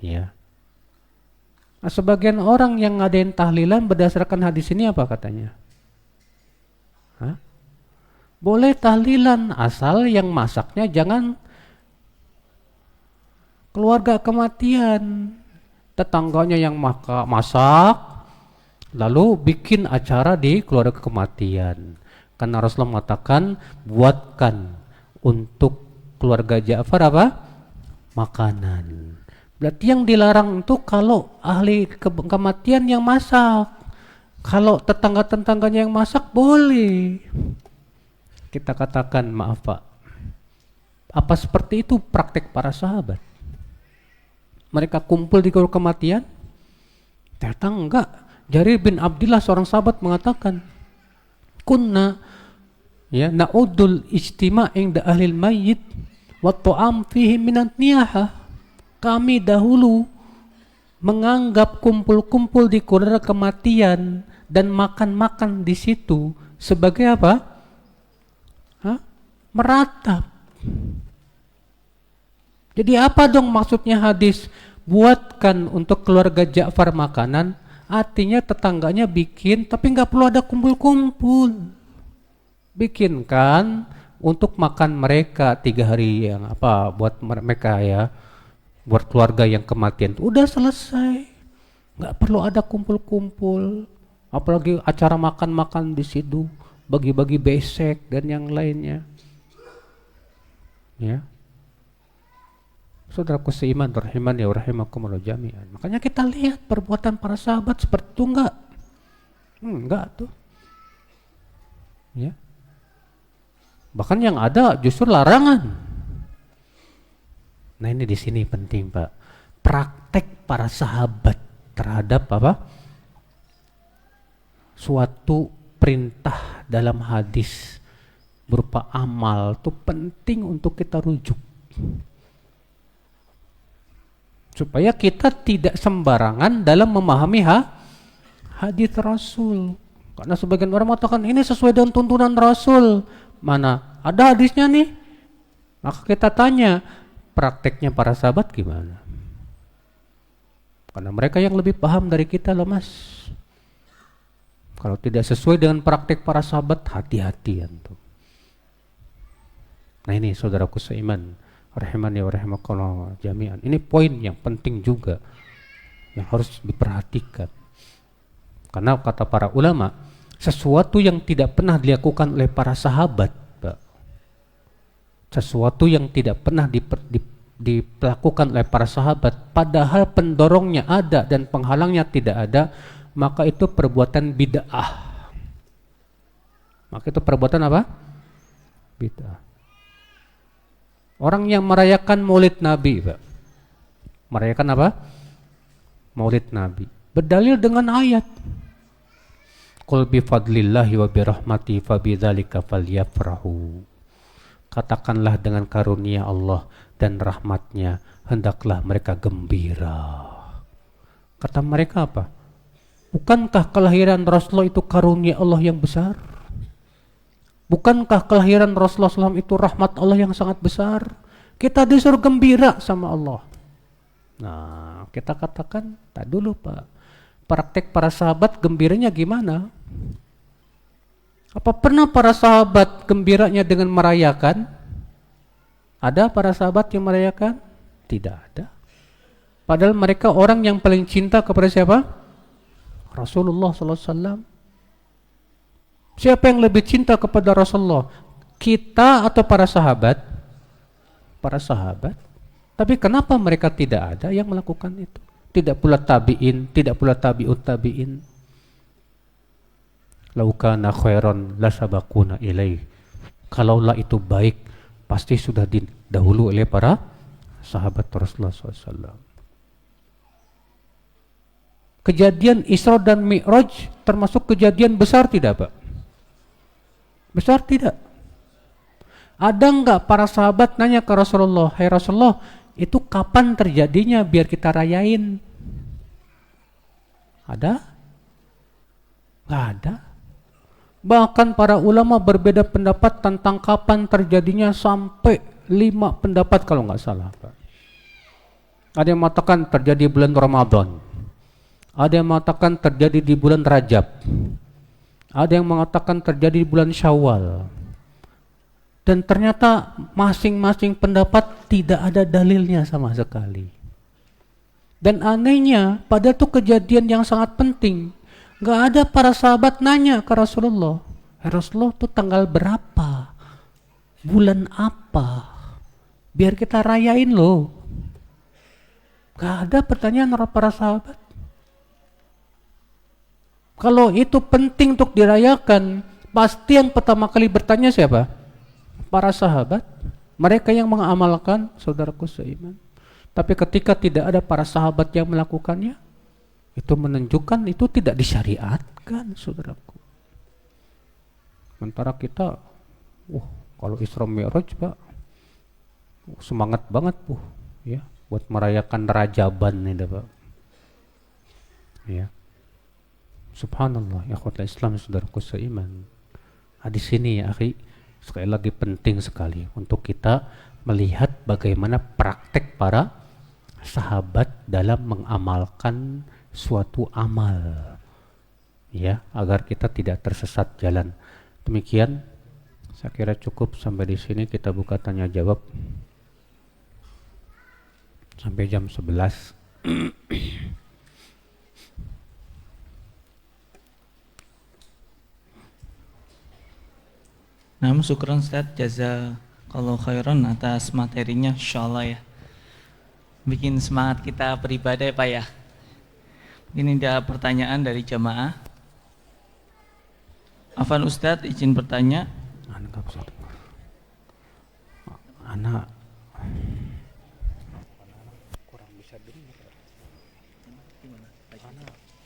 Ya. Nah, sebagian orang yang ngadain tahlilan berdasarkan hadis ini apa katanya? Boleh tahlilan asal yang masaknya jangan keluarga kematian, tetangganya yang masak, lalu bikin acara di keluarga kematian. Karena Rasulullah mengatakan, buatkan untuk keluarga Ja'far apa? Makanan. Berarti yang dilarang itu kalau ahli kematian yang masak. Kalau tetangga-tetangganya yang masak boleh. Kita katakan, maaf Pak, apa seperti itu praktek para sahabat? Mereka kumpul di keluarga kematian? Ternyata enggak. Jarir bin Abdullah seorang sahabat mengatakan, kunna ya na'udul ijtima' inda ahlil mayyit wa ta'am fihi minat niyaha. Kami dahulu menganggap kumpul-kumpul di keluarga kematian dan makan-makan di situ sebagai apa? Meratap. Jadi apa dong maksudnya hadis buatkan untuk keluarga Ja'far makanan? Artinya tetangganya bikin, tapi nggak perlu ada kumpul-kumpul. Bikinkan untuk makan mereka 3 hari yang buat mereka ya, buat keluarga yang kematian. Udah selesai, nggak perlu ada kumpul-kumpul. Apalagi acara makan-makan di situ, bagi-bagi besek dan yang lainnya. Ya. Saudaraku seiman rahimani wa rahimakumullah jami'an. Makanya kita lihat perbuatan para sahabat seperti itu enggak? Enggak tuh. Ya. Bahkan yang ada justru larangan. Nah, ini di sini penting, Pak. Praktek para sahabat terhadap suatu perintah dalam hadis berupa amal itu penting untuk kita rujuk. Supaya kita tidak sembarangan dalam memahami hadis Rasul. Karena sebagian orang mengatakan ini sesuai dengan tuntunan Rasul. Mana ada hadisnya nih? Maka kita tanya, prakteknya para sahabat gimana? Karena mereka yang lebih paham dari kita loh, Mas. Kalau tidak sesuai dengan praktek para sahabat, hati-hati antum. Nah, ini saudaraku seiman rahimani wa rahimakumullah jami'an. Ini poin yang penting juga yang harus diperhatikan. Karena kata para ulama, sesuatu yang tidak pernah dilakukan oleh para sahabat, Pak, sesuatu yang tidak pernah dilakukan oleh para sahabat, padahal pendorongnya ada dan penghalangnya tidak ada, maka itu perbuatan bid'ah. Maka itu perbuatan apa? Bid'ah. Orang yang merayakan Maulid Nabi, Pak, merayakan apa? Maulid Nabi, berdalil dengan ayat, qul bi fadlillahi wa bi rahmati fa bidzalika falyafrahu. Katakanlah dengan karunia Allah dan rahmatnya hendaklah mereka gembira. Kata mereka apa? Bukankah kelahiran Rasulullah itu karunia Allah yang besar? Bukankah kelahiran Rasulullah SAW itu rahmat Allah yang sangat besar? Kita disuruh gembira sama Allah. Nah, kita katakan, tak dulu Pak, praktek para sahabat gembiranya gimana? Apa pernah para sahabat gembiranya dengan merayakan? Ada para sahabat yang merayakan? Tidak ada. Padahal mereka orang yang paling cinta kepada siapa? Rasulullah SAW. Siapa yang lebih cinta kepada Rasulullah? Kita atau para sahabat? Para sahabat. Tapi kenapa mereka tidak ada yang melakukan itu? Tidak pula tabi'in, tidak pula tabi'ut tabi'in. Lau kana khairan lasabaquna ilaih. Kalaulah itu baik, pasti sudah didahulu oleh para sahabat Rasulullah SAW. Kejadian Isra dan Mi'raj termasuk kejadian besar tidak, Pak? Besar tidak? Ada enggak para sahabat nanya ke Rasulullah, "Hai Rasulullah, itu kapan terjadinya biar kita rayain?" Ada? Enggak ada. Bahkan para ulama berbeda pendapat tentang kapan terjadinya sampai 5 pendapat kalau enggak salah, Pak. Ada yang mengatakan terjadi bulan Ramadan. Ada yang mengatakan terjadi di bulan Rajab. Ada yang mengatakan terjadi di bulan Syawal. Dan ternyata masing-masing pendapat tidak ada dalilnya sama sekali. Dan anehnya, pada itu kejadian yang sangat penting. Gak ada para sahabat nanya ke Rasulullah, Rasulullah itu tanggal berapa? Bulan apa? Biar kita rayain loh. Gak ada pertanyaan para sahabat. Kalau itu penting untuk dirayakan, pasti yang pertama kali bertanya siapa? Para sahabat. Mereka yang mengamalkan, saudaraku seiman. Tapi ketika tidak ada para sahabat yang melakukannya, Itu menunjukkan itu tidak disyariatkan, saudaraku. Sementara kita, kalau Isra Mi'raj Pak, semangat banget ya, buat merayakan Rajaban ini Pak. Ya. Subhanallah, ya ikhwatul Islam, saudaraku seiman. Di sini ya akhi, sekali lagi penting sekali untuk kita melihat bagaimana praktek para sahabat dalam mengamalkan suatu amal, ya, agar kita tidak tersesat jalan. Demikian, saya kira cukup sampai di sini. Kita buka tanya jawab sampai jam 11. Namun syukran Ustaz, jazakallahu khairan atas materinya, insyaallah ya. Bikin semangat kita beribadah ya Pak ya. Ini ada pertanyaan dari jamaah. Afan Ustaz, izin bertanya. Anak bisa dengar. Anak kurang bisa dengar.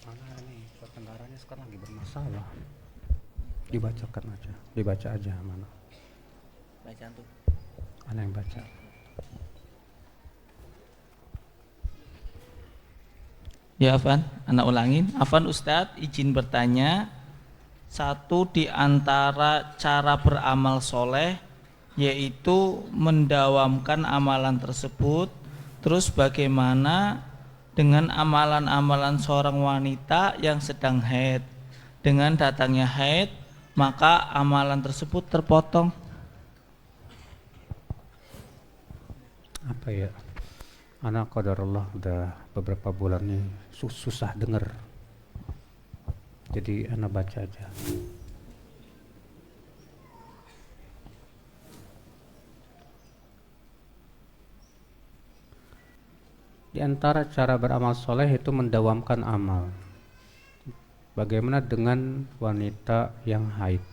Anak ini pertengarannya sekarang lagi bermasalah. Dibaca aja mana? Bacaan tuh. Anak yang baca. Ya Afan, anak ulangin. Afan Ustadz, izin bertanya. Satu di antara cara beramal soleh yaitu mendawamkan amalan tersebut. Terus bagaimana dengan amalan-amalan seorang wanita yang sedang haid? Dengan datangnya haid, maka amalan tersebut terpotong. Apa ya? Anak qadarullah udah beberapa bulan nih susah dengar. Jadi anak baca aja. Di antara cara beramal soleh itu mendawamkan amal. Bagaimana dengan wanita yang haid?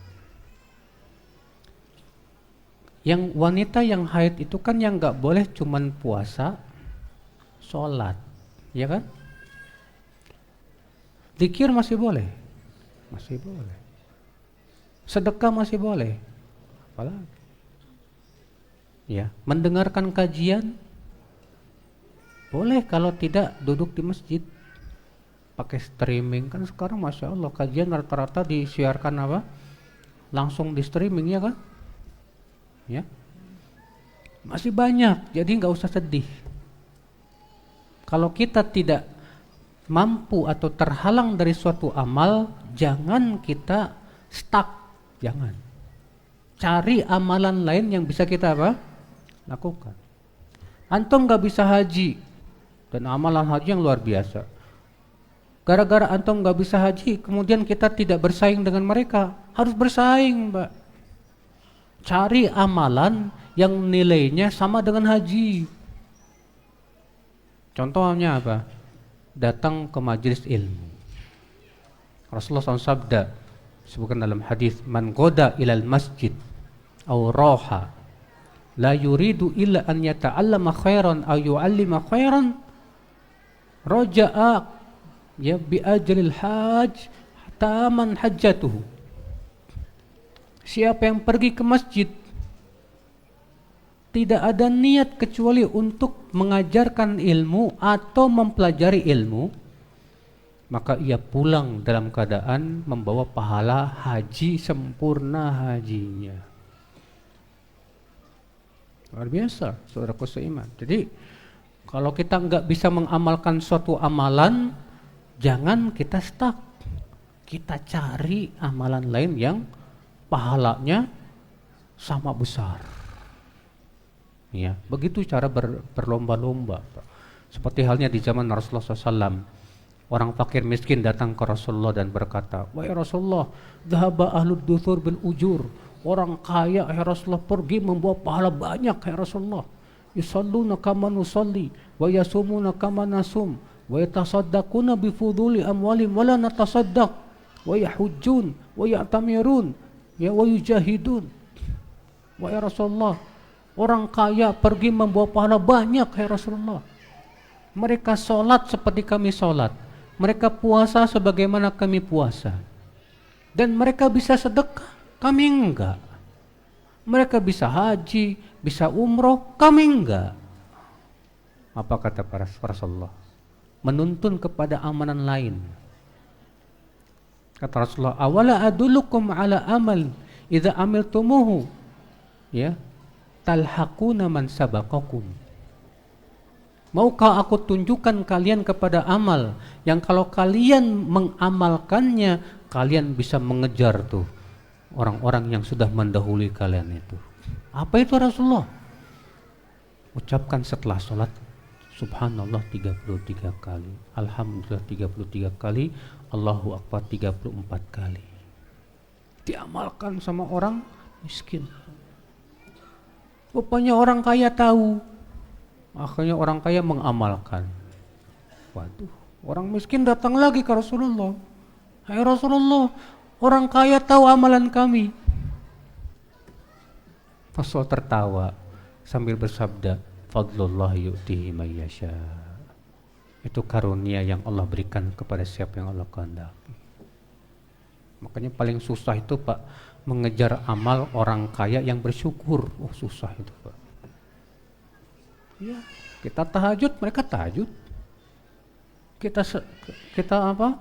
Yang wanita yang haid itu kan yang nggak boleh cuman puasa, sholat, ya kan? Zikir masih boleh, masih boleh. Sedekah masih boleh, apalagi? Ya, mendengarkan kajian boleh, kalau tidak duduk di masjid. Pakai streaming kan sekarang masya Allah kajian rata-rata disiarkan apa? Langsung di streaming, ya kan? Ya, masih banyak, jadi nggak usah sedih. Kalau kita tidak mampu atau terhalang dari suatu amal, jangan kita stuck, jangan. Cari amalan lain yang bisa kita apa? Lakukan. Antum nggak bisa haji, dan amalan haji yang luar biasa. Gara-gara antum nggak bisa haji, kemudian kita tidak bersaing dengan mereka. Harus bersaing, Mbak. Cari amalan yang nilainya sama dengan haji. Contohnya apa? Datang ke majelis ilmu. Rasulullah SAW sabda, disebutkan dalam hadis, man goda ilal masjid aw roha la yuridu illa an yata'allama khairan aw yu'allima khairan raja'a ya bi ajril hajj taman hajjatuhu. Siapa yang pergi ke masjid tidak ada niat kecuali untuk mengajarkan ilmu atau mempelajari ilmu, maka ia pulang dalam keadaan membawa pahala haji sempurna hajinya. Luar biasa, saudaraku seiman. Jadi kalau kita nggak bisa mengamalkan suatu amalan, jangan kita stuck. Kita cari amalan lain yang pahalanya sama besar. Ya, begitu cara berlomba-lomba. Seperti halnya di zaman Rasulullah SAW. Orang fakir miskin datang ke Rasulullah dan berkata, wahai Rasulullah, dhahaba ahlud duthur bil ujur. Orang kaya, ya Rasulullah, pergi membawa pahala banyak, ya Rasulullah. Yusalluna kama nusalli, wa yasumuna kama nasum, wa yatasaddaquna bifuduli amwalim, wa la natasaddaq, wa yahujjun, wa ya'tamirun, ya wa yujahidun. Wahai Rasulullah, orang kaya pergi membawa pahala banyak, ya Rasulullah. Mereka sholat seperti kami sholat, Mereka puasa sebagaimana kami puasa. Dan mereka bisa sedekah, kami enggak. Mereka bisa haji, bisa umroh, kami enggak. Apa kata para Rasulullah? Menuntun kepada amalan lain. Kata Rasulullah, awala adulukum ala amal idza amiltumuhu ya talhaquna man sabaqakum. Maukah aku tunjukkan kalian kepada amal yang kalau kalian mengamalkannya, kalian bisa mengejar tuh orang-orang yang sudah mendahului kalian itu. Apa itu Rasulullah? Ucapkan setelah sholat, subhanallah 33 kali, alhamdulillah 33 kali, Allahu Akbar 34 kali. Diamalkan sama orang miskin. Rupanya orang kaya tahu. Akhirnya orang kaya mengamalkan. Waduh, orang miskin datang lagi ke Rasulullah. Hai Rasulullah, orang kaya tahu amalan kami. Rasul tertawa sambil bersabda, fadlullah yu'tihi may yasha. Itu karunia yang Allah berikan kepada siapa yang Allah kehendaki. Makanya paling susah itu Pak, mengejar amal orang kaya yang bersyukur. Oh susah itu Pak. Ya, kita tahajud, mereka tahajud. Kita apa?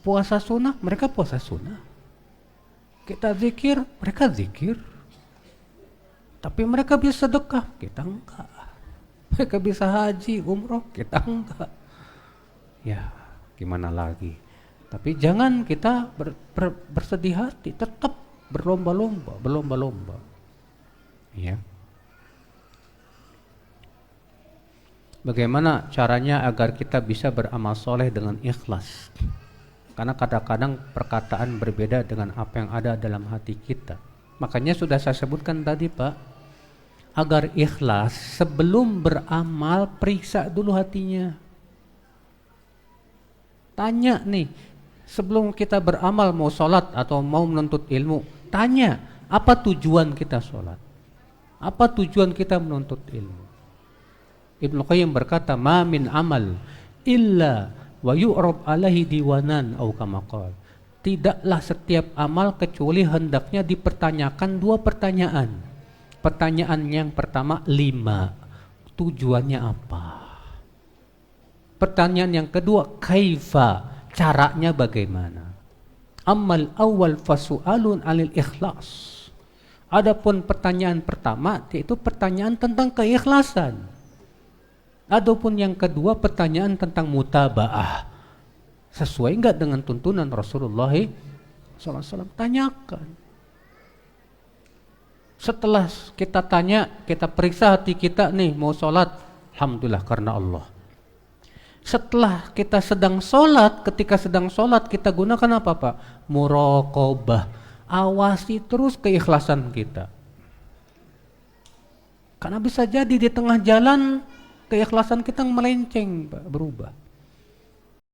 Puasa sunnah, mereka puasa sunnah. Kita zikir, mereka zikir. Tapi mereka bisa sedekah, kita enggak. Mereka bisa haji, umroh, kita enggak. Ya, gimana lagi? Tapi jangan kita bersedih hati, tetap berlomba-lomba. Ya. Bagaimana caranya agar kita bisa beramal soleh dengan ikhlas? Karena kadang-kadang perkataan berbeda dengan apa yang ada dalam hati kita. Makanya sudah saya sebutkan tadi Pak, agar ikhlas sebelum beramal periksa dulu hatinya. Tanya nih, sebelum kita beramal mau sholat atau mau menuntut ilmu, tanya apa tujuan kita sholat, apa tujuan kita menuntut ilmu. Ibnu Qayyim berkata, ma min amal illa wa yu'rab alaihi diwanan au kama qala. Tidaklah setiap amal kecuali hendaknya dipertanyakan dua pertanyaan. Pertanyaan yang pertama 5, tujuannya apa? Pertanyaan yang kedua, kaifa, caranya bagaimana? Amal awal fasu'alun alil ikhlas. Adapun pertanyaan pertama yaitu pertanyaan tentang keikhlasan. Adapun yang kedua pertanyaan tentang mutaba'ah. Sesuai enggak dengan tuntunan Rasulullah SAW? Tanyakan. Setelah kita tanya, kita periksa hati kita nih mau sholat, alhamdulillah karena Allah. Setelah kita sedang sholat, ketika sedang sholat kita gunakan apa Pak? Muraqabah. Awasi terus keikhlasan kita. Karena bisa jadi di tengah jalan keikhlasan kita melenceng Pak, berubah.